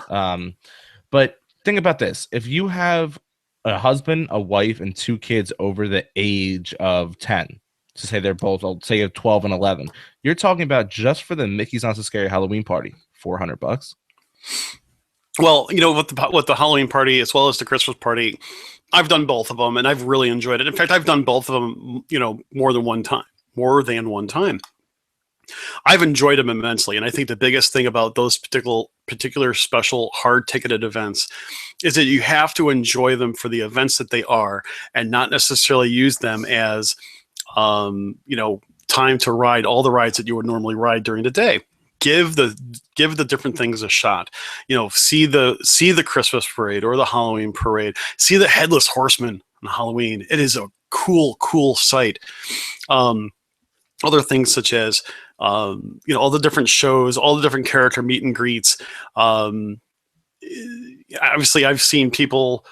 [SPEAKER 1] But think about this. If you have a husband, a wife, and 2 kids over the age of 10, to say they're both, I'll say 12 and 11, you're talking about just for the Mickey's Not So Scary Halloween party, $400.
[SPEAKER 2] Well, with the Halloween party as well as the Christmas party, I've done both of them and I've really enjoyed it. In fact, I've done both of them, more than one time. More than one time. I've enjoyed them immensely, and I think the biggest thing about those particular special hard ticketed events is that you have to enjoy them for the events that they are, and not necessarily use them as, time to ride all the rides that you would normally ride during the day. Give the different things a shot. See the Christmas parade or the Halloween parade. See the headless horseman on Halloween. It is a cool sight. Other things such as all the different shows, all the different character meet and greets. Obviously, I've seen people.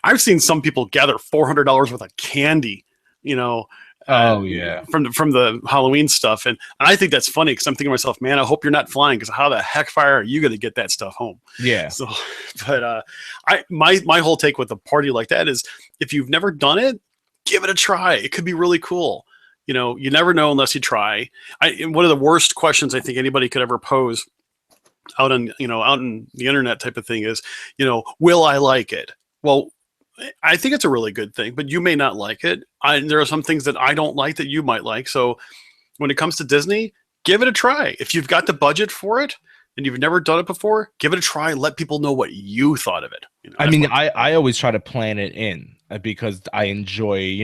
[SPEAKER 2] I've seen some people gather $400 worth of candy.
[SPEAKER 1] Oh yeah.
[SPEAKER 2] From the Halloween stuff, and I think that's funny because I'm thinking to myself, man, I hope you're not flying because how the heck fire are you going to get that stuff home?
[SPEAKER 1] Yeah.
[SPEAKER 2] So, but my whole take with a party like that is if you've never done it, give it a try. It could be really cool. You never know unless you try. One of the worst questions I think anybody could ever pose out in the internet type of thing is, will I like it? Well, I think it's a really good thing, but you may not like it. There are some things that I don't like that you might like. So when it comes to Disney, give it a try. If you've got the budget for it and you've never done it before, give it a try. Let people know what you thought of it.
[SPEAKER 1] I always try to plan it in because I enjoy,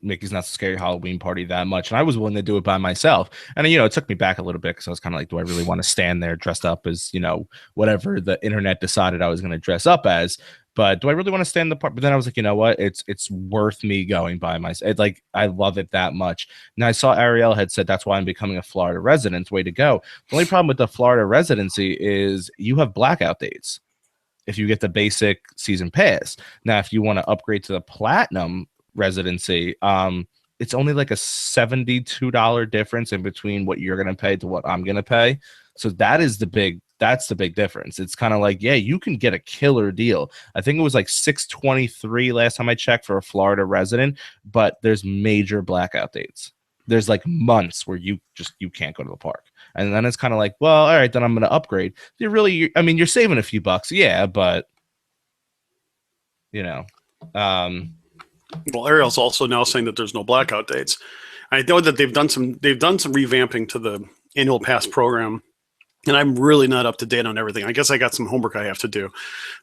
[SPEAKER 1] Mickey's Not So Scary Halloween party that much. And I was willing to do it by myself. And, it took me back a little bit because I was kind of like, do I really want to stand there dressed up as, whatever the internet decided I was going to dress up as? But do I really want to stand the part? But then I was like, you know what? It's worth me going by myself. Like, I love it that much. And I saw Ariel had said that's why I'm becoming a Florida resident. Way to go. The only problem with the Florida residency is you have blackout dates if you get the basic season pass. Now, if you want to upgrade to the platinum residency, it's only like a $72 difference in between what you're going to pay to what I'm going to pay. So that's the big difference. It's kind of like, yeah, you can get a killer deal. I think it was like $623 last time I checked for a Florida resident, but there's major blackout dates. There's like months where you can't go to the park. And then it's kind of like, well, all right, then I'm going to upgrade. You're saving a few bucks. Yeah. But
[SPEAKER 2] well, Ariel's also now saying that there's no blackout dates. I know that they've done some revamping to the annual pass program, and I'm really not up to date on everything. I guess I got some homework I have to do,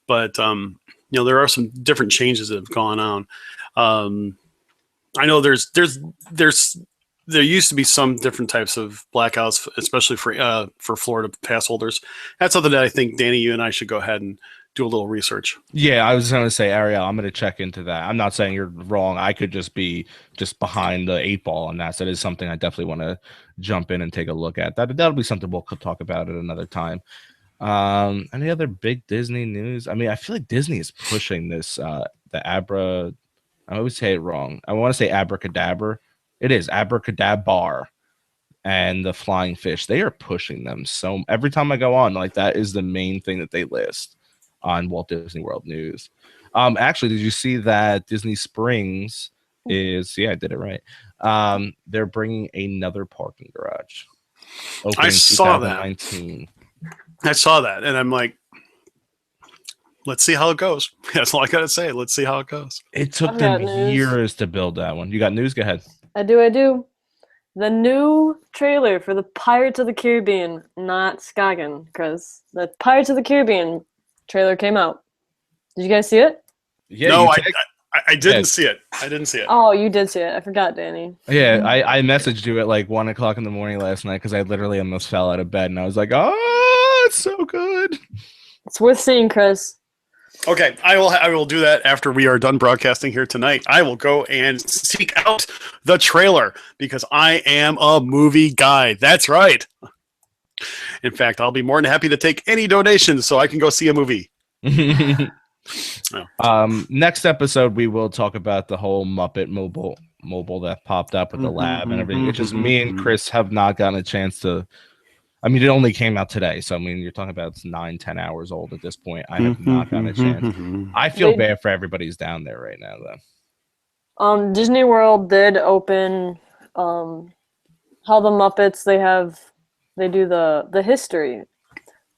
[SPEAKER 2] but there are some different changes that have gone on. I know there used to be some different types of blackouts, especially for Florida pass holders. That's something that I think, Danny, you and I should go ahead and do a little research.
[SPEAKER 1] Yeah, I was going to say, Ariel, I'm going to check into that. I'm not saying you're wrong. I could just be behind the 8 ball on that. So it is something I definitely want to jump in and take a look at. That'll be something we'll talk about at another time. Any other big Disney news? I mean, I feel like Disney is pushing this, I always say it wrong. I want to say abracadabra. It is abracadabra and the flying fish. They are pushing them. So every time I go on, like, that is the main thing that they list on Walt Disney World News. Actually, did you see that Disney Springs is, yeah, I did it right. They're bringing another parking garage.
[SPEAKER 2] I saw that. I saw that, and I'm like, let's see how it goes. That's all I got to say. Let's see how it goes.
[SPEAKER 1] It took them years to build that one. You got news? Go ahead.
[SPEAKER 3] I do. The new trailer for the Pirates of the Caribbean, not Skagen, because the Pirates of the Caribbean trailer came out. Did you guys see it?
[SPEAKER 2] Yeah. No, I didn't see it. I didn't see it.
[SPEAKER 3] Oh, you did see it. I forgot, Danny.
[SPEAKER 1] Yeah, I messaged you at like 1 o'clock in the morning last night because I literally almost fell out of bed and I was like, oh, it's so good.
[SPEAKER 3] It's worth seeing, Chris.
[SPEAKER 2] Okay, I will do that after we are done broadcasting here tonight. I will go and seek out the trailer because I am a movie guy. That's right. In fact, I'll be more than happy to take any donations so I can go see a movie.
[SPEAKER 1] Next episode we will talk about the whole Muppet mobile that popped up with the lab and everything. It's just me and Chris have not gotten a chance to. I mean, it only came out today, so I mean, you're talking about it's 9-10 hours old at this point. I have not gotten a chance. I feel bad for everybody who's down there right now, though.
[SPEAKER 3] Disney World did open. How the Muppets they do the history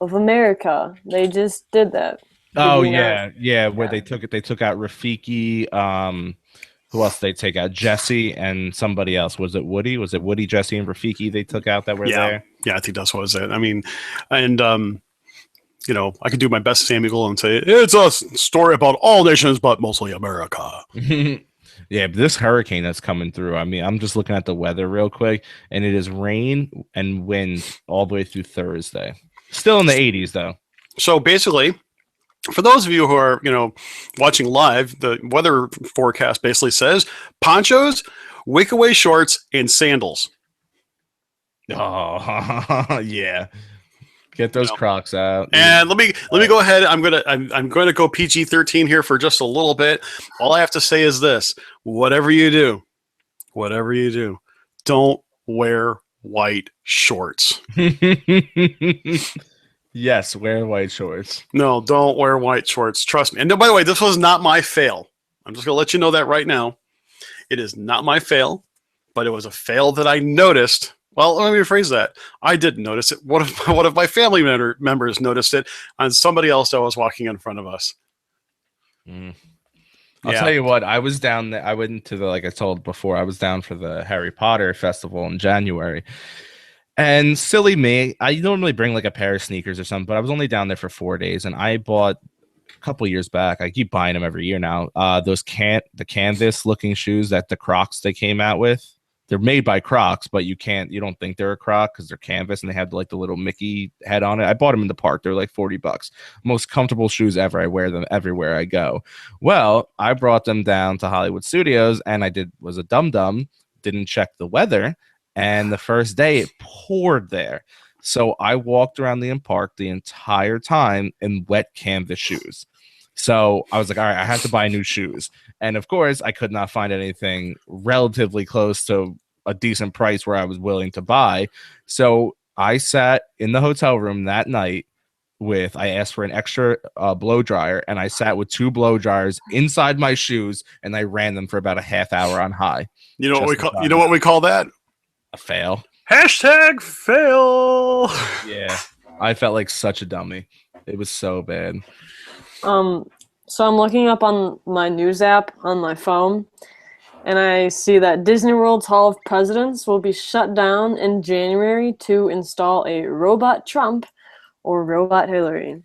[SPEAKER 3] of America. They just did that.
[SPEAKER 1] Oh yeah, where they took out Rafiki. Who else did they take out? Jesse and somebody else. Was it Woody? Was it Woody, Jesse, and Rafiki they took out that were there?
[SPEAKER 2] Yeah, I think that's what was it. I mean, and you know, I could do my best Samuel and say it's a story about all nations, but mostly America.
[SPEAKER 1] Yeah, but this hurricane that's coming through. I mean, I'm just looking at the weather real quick, and it is rain and wind all the way through Thursday. Still in the 80s though.
[SPEAKER 2] So basically, for those of you who are, you know, watching live, the weather forecast basically says ponchos, wick-away shorts, and sandals.
[SPEAKER 1] Oh, yeah. Get those Crocs out.
[SPEAKER 2] And let me go ahead. I'm going to go PG-13 here for just a little bit. All I have to say is this: whatever you do, don't wear white shorts.
[SPEAKER 1] Yes, wear white shorts.
[SPEAKER 2] No, don't wear white shorts. Trust me. And by the way, this was not my fail. I'm just going to let you know that right now. It is not my fail, but it was a fail that I noticed. Well, let me rephrase that. I didn't notice it. One of my family members noticed it on somebody else that was walking in front of us.
[SPEAKER 1] I'll tell you what. I was down there. I went to like I told before, I was down for the Harry Potter festival in January. And silly me, I normally bring like a pair of sneakers or something, but I was only down there for 4 days, and I bought a couple years back. I keep buying them every year now. Those the canvas looking shoes that the Crocs they came out with. They're made by Crocs, but you don't think they're a Croc because they're canvas and they have like the little Mickey head on it. I bought them in the park. They're like $40. Most comfortable shoes ever. I wear them everywhere I go. Well, I brought them down to Hollywood Studios, and was a dum-dum, didn't check the weather. And the first day it poured there. So I walked around the park the entire time in wet canvas shoes. So I was like, all right, I have to buy new shoes. And of course, I could not find anything relatively close to a decent price where I was willing to buy. So I sat in the hotel room that night I asked for an extra blow dryer, and I sat with 2 blow dryers inside my shoes, and I ran them for about a half hour on high.
[SPEAKER 2] You know what we call that?
[SPEAKER 1] A fail.
[SPEAKER 2] Hashtag fail.
[SPEAKER 1] Yeah, I felt like such a dummy. It was so bad.
[SPEAKER 3] So I'm looking up on my news app on my phone, and I see that Disney World's Hall of Presidents will be shut down in January to install a robot Trump or robot Hillary.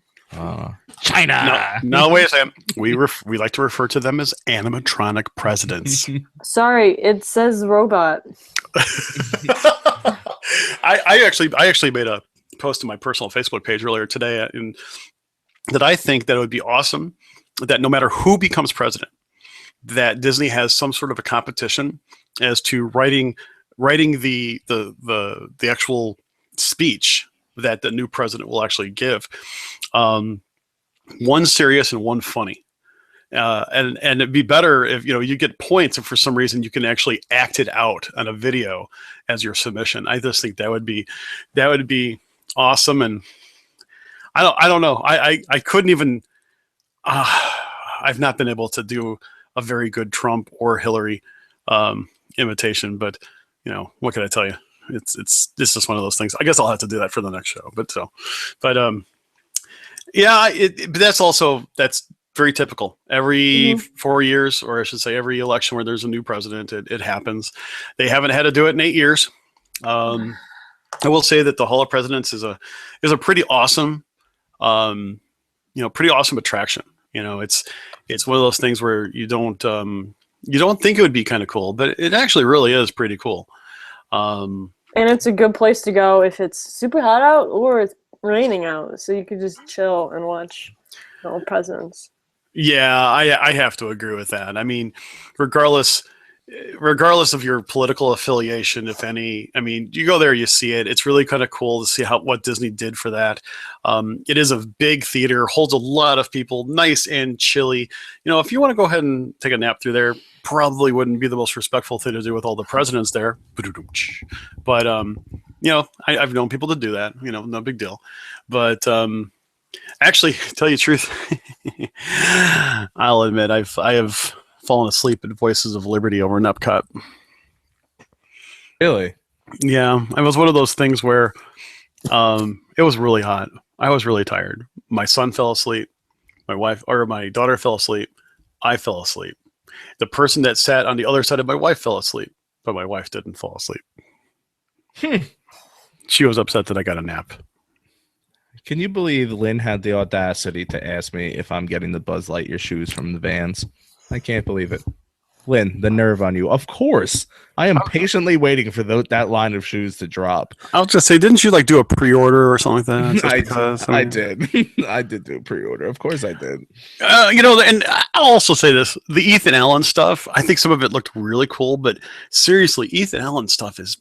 [SPEAKER 1] China.
[SPEAKER 2] No, wait a second. We like to refer to them as animatronic presidents.
[SPEAKER 3] Sorry, it says robot.
[SPEAKER 2] I actually made a post to my personal Facebook page earlier today, and that I think that it would be awesome that no matter who becomes president, that Disney has some sort of a competition as to writing the actual speech that the new president will actually give. One serious and one funny. And it'd be better if you get points if for some reason you can actually act it out on a video as your submission. I just think that would be awesome. And I don't know. I couldn't even. I've not been able to do a very good Trump or Hillary imitation, but what can I tell you? It's just one of those things. I guess I'll have to do that for the next show. But that's very typical. Every 4 years, or I should say every election where there's a new president, it happens. They haven't had to do it in 8 years. I will say that the Hall of Presidents is a pretty awesome, pretty awesome attraction. It's one of those things where you don't think it would be kind of cool, but it actually really is pretty cool.
[SPEAKER 3] And it's a good place to go if it's super hot out or it's raining out, so you could just chill and watch the old presidents.
[SPEAKER 2] Yeah, I have to agree with that. I mean, regardless of your political affiliation, if any, I mean, you go there, you see it. It's really kind of cool to see what Disney did for that. It is a big theater, holds a lot of people, nice and chilly. If you want to go ahead and take a nap through there, probably wouldn't be the most respectful thing to do with all the presidents there. But I've known people to do that. No big deal. But actually, tell you the truth, I'll admit I have fallen asleep at Voices of Liberty over in Epcot.
[SPEAKER 1] Really?
[SPEAKER 2] Yeah, it was one of those things where it was really hot. I was really tired. My son fell asleep. My daughter fell asleep. I fell asleep. The person that sat on the other side of my wife fell asleep, but my wife didn't fall asleep. She was upset that I got a nap.
[SPEAKER 1] Can you believe Lynn had the audacity to ask me if I'm getting the Buzz Lightyear shoes from the Vans? I can't believe it. Lynn, the nerve on you. Of course. I am patiently waiting for that line of shoes to drop.
[SPEAKER 2] I was just say, didn't you do a pre-order or something like that?
[SPEAKER 1] I did. I did do a pre-order. Of course I did.
[SPEAKER 2] And I'll also say this. The Ethan Allen stuff, I think some of it looked really cool, but seriously, Ethan Allen stuff is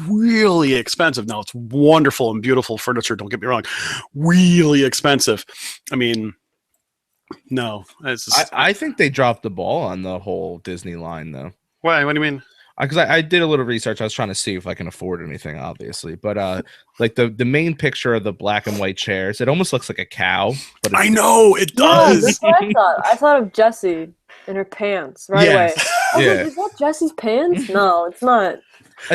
[SPEAKER 2] really expensive. Now, it's wonderful and beautiful furniture, don't get me wrong. Really expensive. I mean, no.
[SPEAKER 1] I think they dropped the ball on the whole Disney line, though.
[SPEAKER 2] Why? What do you mean?
[SPEAKER 1] Because I did a little research. I was trying to see if I can afford anything, obviously. But like the main picture of the black and white chairs, it almost looks like a cow. But
[SPEAKER 2] I know, it does.
[SPEAKER 3] Yeah, that's what I thought. I thought of Jessie in her pants right away.
[SPEAKER 1] Yeah.
[SPEAKER 3] Is that Jessie's pants? No, it's not.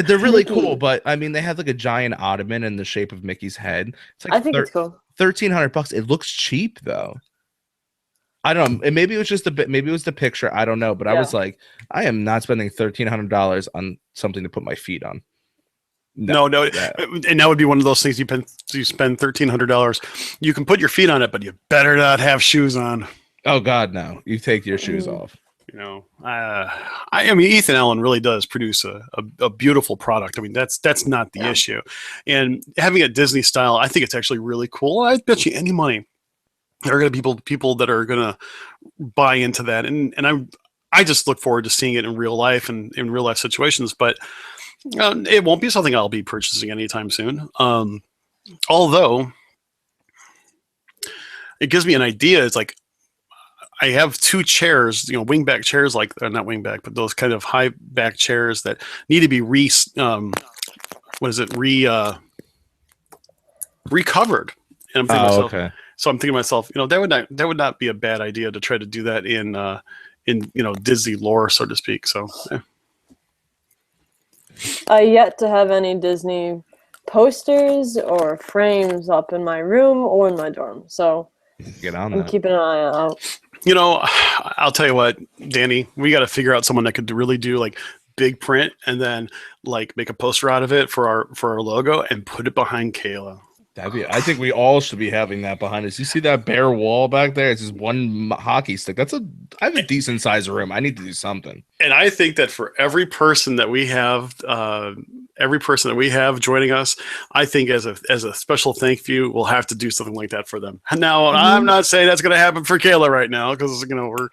[SPEAKER 1] They're really cool, but I mean, they have like a giant ottoman in the shape of Mickey's head. It's like
[SPEAKER 3] I think it's cool.
[SPEAKER 1] $1,300. It looks cheap though. I don't know. And maybe it was just a bit. Maybe it was the picture. I don't know. But I was like, I am not spending $1,300 on something to put my feet on.
[SPEAKER 2] No. And that would be one of those things you spend $1,300. You can put your feet on it, but you better not have shoes on.
[SPEAKER 1] Oh God, no! You take your shoes off.
[SPEAKER 2] I mean, Ethan Allen really does produce a beautiful product. I mean, that's not the issue. And having a Disney style, I think it's actually really cool. I bet you any money there are going to be people that are going to buy into that. And I just look forward to seeing it in real life and in real life situations. But it won't be something I'll be purchasing anytime soon. Although it gives me an idea. It's like, I have two chairs, wingback chairs, not wingback, but those kind of high back chairs that need to be recovered. And I'm thinking to myself,
[SPEAKER 1] okay.
[SPEAKER 2] So I'm thinking to myself, that would not be a bad idea to try to do that in Disney lore, so to speak. So
[SPEAKER 3] I yet to have any Disney posters or frames up in my room or in my dorm. So
[SPEAKER 1] get on
[SPEAKER 3] I'm keeping an eye out.
[SPEAKER 2] I'll tell you what, Danny, we got to figure out someone that could really do like big print and then like make a poster out of it for our logo and put it behind Kayla.
[SPEAKER 1] I think we all should be having that behind us. You see that bare wall back there? It's just one hockey stick. I have a decent sized room. I need to do something.
[SPEAKER 2] And I think that for every person that we have joining us, I think as a special thank you, we'll have to do something like that for them. Now, I'm not saying that's going to happen for Kayla right now because we'll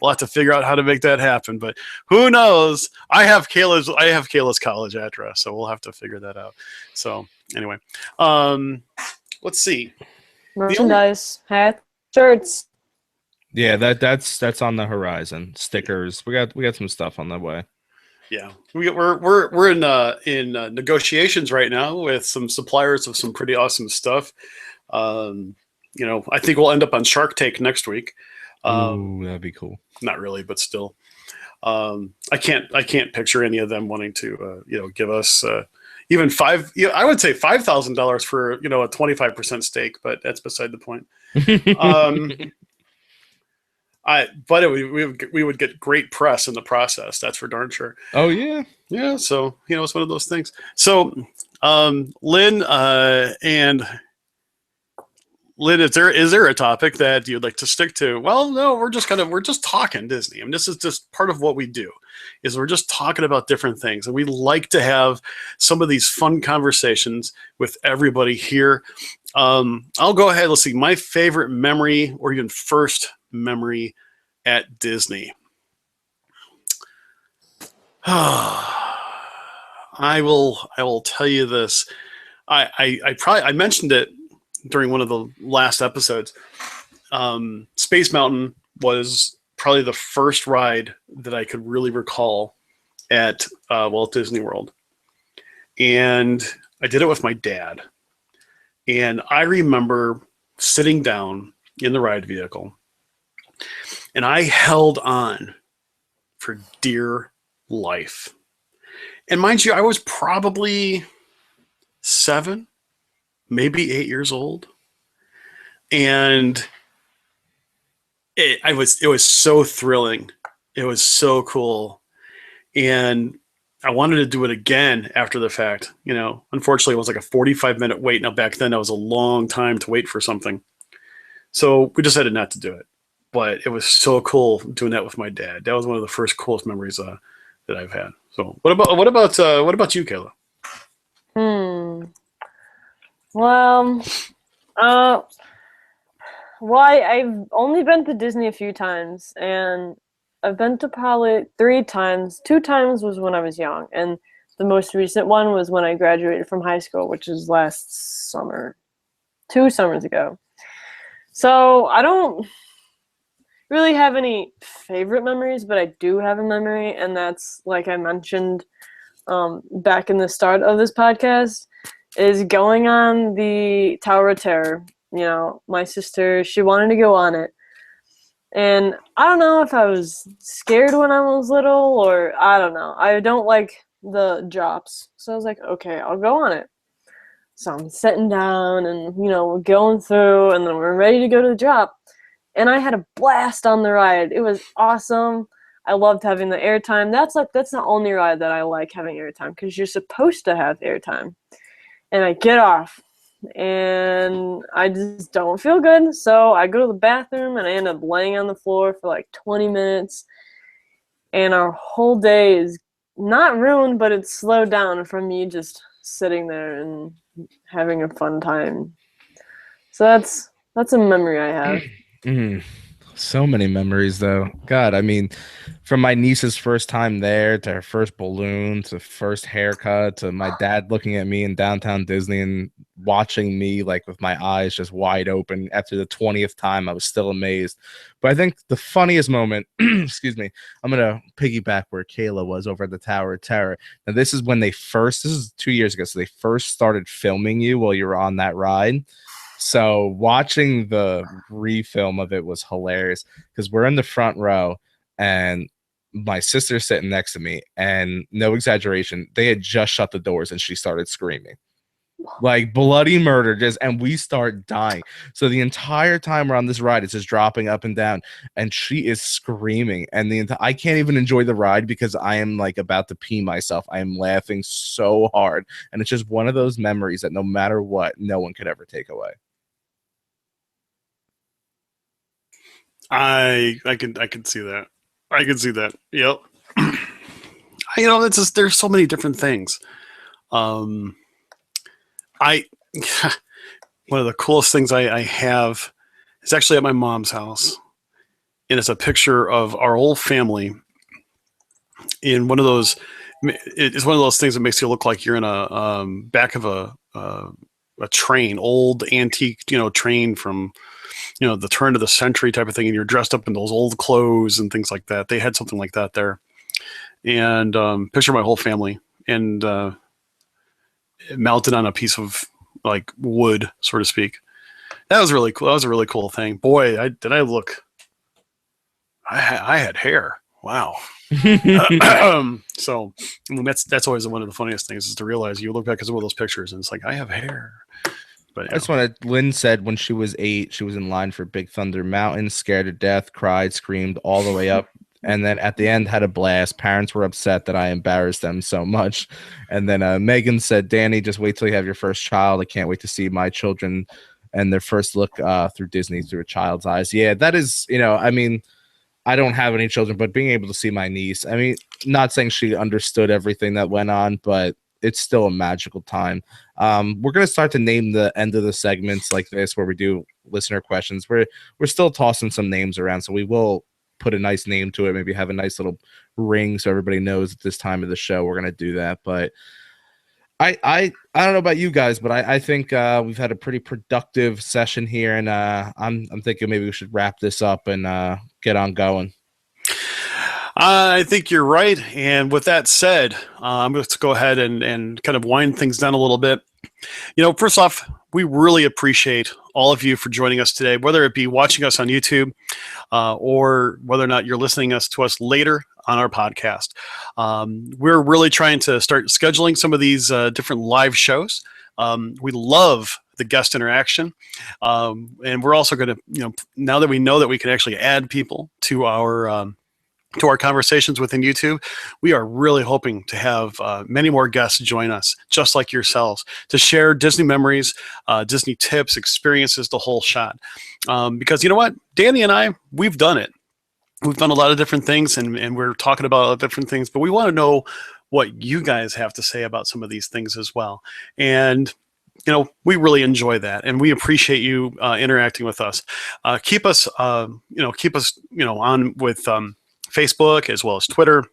[SPEAKER 2] have to figure out how to make that happen. But who knows? I have Kayla's college address, so we'll have to figure that out. So anyway, let's see.
[SPEAKER 3] Merchandise, hats, shirts.
[SPEAKER 1] Yeah, that's on the horizon. Stickers. We got some stuff on the way.
[SPEAKER 2] Yeah, we're in negotiations right now with some suppliers of some pretty awesome stuff. I think we'll end up on Shark Tank next week.
[SPEAKER 1] Ooh, that'd be cool. Not
[SPEAKER 2] really, but still. I can't picture any of them wanting to give us even I would say $5,000 for a 25% stake, but that's beside the point. We would get great press in the process. That's for darn sure.
[SPEAKER 1] Oh yeah.
[SPEAKER 2] Yeah. So, it's one of those things. So, Lynn, and Lynn, is there a topic that you'd like to stick to? Well, no, we're just talking Disney. I mean, this is just part of what we do, is we're just talking about different things, and we like to have some of these fun conversations with everybody here. I'll go ahead. Let's see, my favorite memory, or even first memory at Disney. I will tell you this. I mentioned it during one of the last episodes. Space Mountain was probably the first ride that I could really recall at Walt Disney World, and I did it with my dad. And I remember sitting down in the ride vehicle, and I held on for dear life. And mind you, I was probably 7, maybe 8 years old, and it was so thrilling. It was so cool, and I wanted to do it again after the fact. Unfortunately, it was like a 45-minute wait. Now back then, that was a long time to wait for something, so we decided not to do it. But it was so cool doing that with my dad. That was one of the first coolest memories that I've had. So what about you, Kayla?
[SPEAKER 3] Well, I've only been to Disney a few times, and I've been to probably 3 times. 2 times was when I was young, and the most recent one was when I graduated from high school, which is last summer, 2 summers ago. So I don't really have any favorite memories, but I do have a memory, and that's, like I mentioned back in the start of this podcast, is going on the Tower of Terror. My sister, she wanted to go on it. And I don't know if I was scared when I was little, or I don't know. I don't like the drops. So I was like, okay, I'll go on it. So I'm sitting down and, we're going through, and then we're ready to go to the drop. And I had a blast on the ride. It was awesome. I loved having the airtime. That's the only ride that I like having airtime, because you're supposed to have airtime. And I get off, and I just don't feel good. So I go to the bathroom, and I end up laying on the floor for like 20 minutes. And our whole day is not ruined, but it's slowed down from me just sitting there and having a fun time. So that's a memory I have.
[SPEAKER 1] So many memories, though. God, I mean, from my niece's first time there, to her first balloon, to first haircut, to my dad looking at me in downtown Disney and watching me like with my eyes just wide open. After the 20th time, I was still amazed. But I think the funniest moment, excuse me, I'm gonna piggyback where Kayla was over at the Tower of Terror. Now, this is 2 years ago, so they first started filming you while you were on that ride. So watching the refilm of it was hilarious, because we're in the front row and my sister's sitting next to me, and no exaggeration, they had just shut the doors and she started screaming like bloody murder, and we start dying. So the entire time we're on this ride, it's just dropping up and down, and she is screaming, and I can't even enjoy the ride because I am like about to pee myself. I am laughing so hard, and it's just one of those memories that no matter what, no one could ever take away.
[SPEAKER 2] I can see that. I can see that. Yep. It's just, there's so many different things. I one of the coolest things I have is actually at my mom's house, and it's a picture of our whole family in one of those. It's one of those things that makes you look like you're in a back of a train, old antique, train from the turn of the century type of thing, and you're dressed up in those old clothes and things like that. They had something like that there, and picture my whole family, and mounted on a piece of like wood, so to speak. That was really cool. That was a really cool thing. Boy, I look. I had hair. Wow. So I mean, that's always one of the funniest things, is to realize you look back at some of those pictures and it's like, I have hair. But
[SPEAKER 1] I just want to. Lynn said when she was 8, she was in line for Big Thunder Mountain, scared to death, cried, screamed all the way up, and then at the end had a blast. Parents were upset that I embarrassed them so much. And then Megan said, Danny, just wait till you have your first child. I can't wait to see my children and their first look through Disney through a child's eyes. Yeah, that is, I mean, I don't have any children, but being able to see my niece, I mean, not saying she understood everything that went on, but it's still a magical time. We're gonna start to name the end of the segments like this, where we do listener questions. We're still tossing some names around, so we will put a nice name to it. Maybe have a nice little ring so everybody knows at this time of the show we're gonna do that. But I don't know about you guys, but I think we've had a pretty productive session here, and I'm thinking maybe we should wrap this up and get on going.
[SPEAKER 2] I think you're right. And with that said, I'm going to go ahead and kind of wind things down a little bit. First off, we really appreciate all of you for joining us today, whether it be watching us on YouTube or whether or not you're listening to us later on our podcast. We're really trying to start scheduling some of these different live shows. We love the guest interaction. And we're also going to, now that we know that we can actually add people to our conversations within YouTube, we are really hoping to have many more guests join us, just like yourselves, to share Disney memories, Disney tips, experiences, the whole shot. Because you know what? Danny and I, we've done it. We've done a lot of different things, and we're talking about a lot of different things, but we want to know what you guys have to say about some of these things as well. And we really enjoy that, and we appreciate you interacting with us. Keep us on with Facebook, as well as Twitter,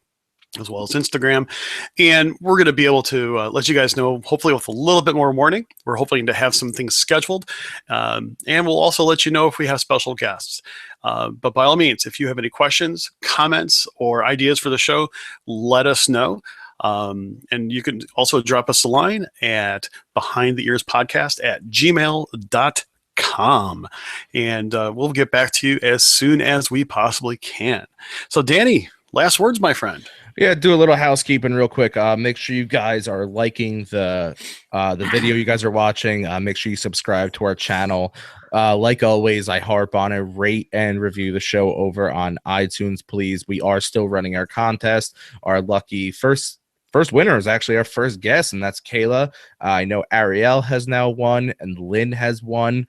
[SPEAKER 2] as well as Instagram. And we're going to be able to let you guys know, hopefully with a little bit more warning. We're hoping to have some things scheduled. And we'll also let you know if we have special guests. But by all means, if you have any questions, comments, or ideas for the show, let us know. And you can also drop us a line at behindtheearspodcast@gmail.com, and we'll get back to you as soon as we possibly can. So Danny, last words, my friend.
[SPEAKER 1] Yeah, do a little housekeeping real quick. Make sure you guys are liking the video you guys are watching. Make sure you subscribe to our channel. Like always, I harp on it. Rate and review the show over on iTunes, please. We are still running our contest. Our lucky first winner is actually our first guest, and that's Kayla. I know Ariel has now won, and Lynn has won.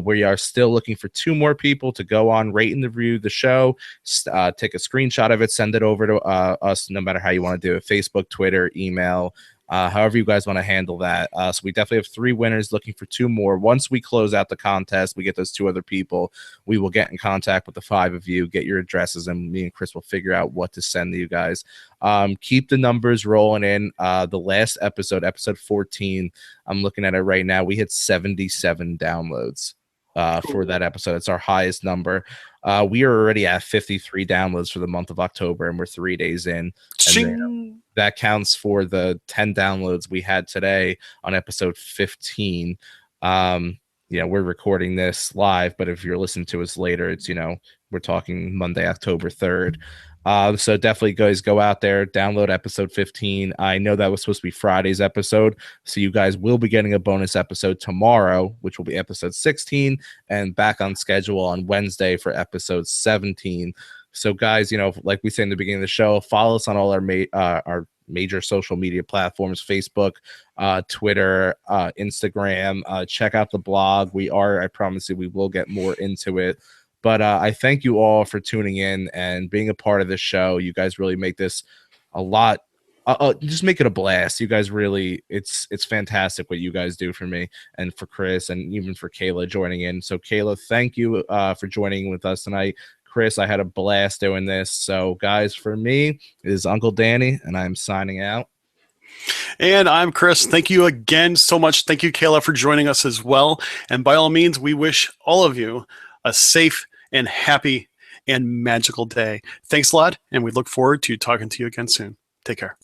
[SPEAKER 1] We are still looking for 2 more people to go on, rate and review the show. Take a screenshot of it, send it over to us, no matter how you want to do it. Facebook, Twitter, email, however you guys want to handle that. So we definitely have 3 winners, looking for 2 more. Once we close out the contest, we get those 2 other people, we will get in contact with the 5 of you, get your addresses, and me and Chris will figure out what to send to you guys. Keep the numbers rolling in. The last episode 14, I'm looking at it right now, we hit 77 downloads for that episode. It's our highest number. We are already at 53 downloads for the month of October, and we're 3 days in. And that counts for the 10 downloads we had today on episode 15. We're recording this live, but if you're listening to us later, it's, we're talking Monday, October 3rd. So definitely, guys, go out there, download episode 15. I know that was supposed to be Friday's episode, so you guys will be getting a bonus episode tomorrow, which will be episode 16, and back on schedule on Wednesday for episode 17. So, guys, like we said in the beginning of the show, follow us on all our major social media platforms: Facebook, Twitter, Instagram. Check out the blog. I promise you, we will get more into it. But I thank you all for tuning in and being a part of this show. You guys really make this a lot. Just make it a blast. You guys really, it's fantastic what you guys do for me and for Chris and even for Kayla joining in. So Kayla, thank you for joining with us tonight. Chris, I had a blast doing this. So guys, for me, it is Uncle Danny, and I'm signing out.
[SPEAKER 2] And I'm Chris. Thank you again so much. Thank you, Kayla, for joining us as well. And by all means, we wish all of you a safe and happy and magical day. Thanks a lot, and we look forward to talking to you again soon. Take care.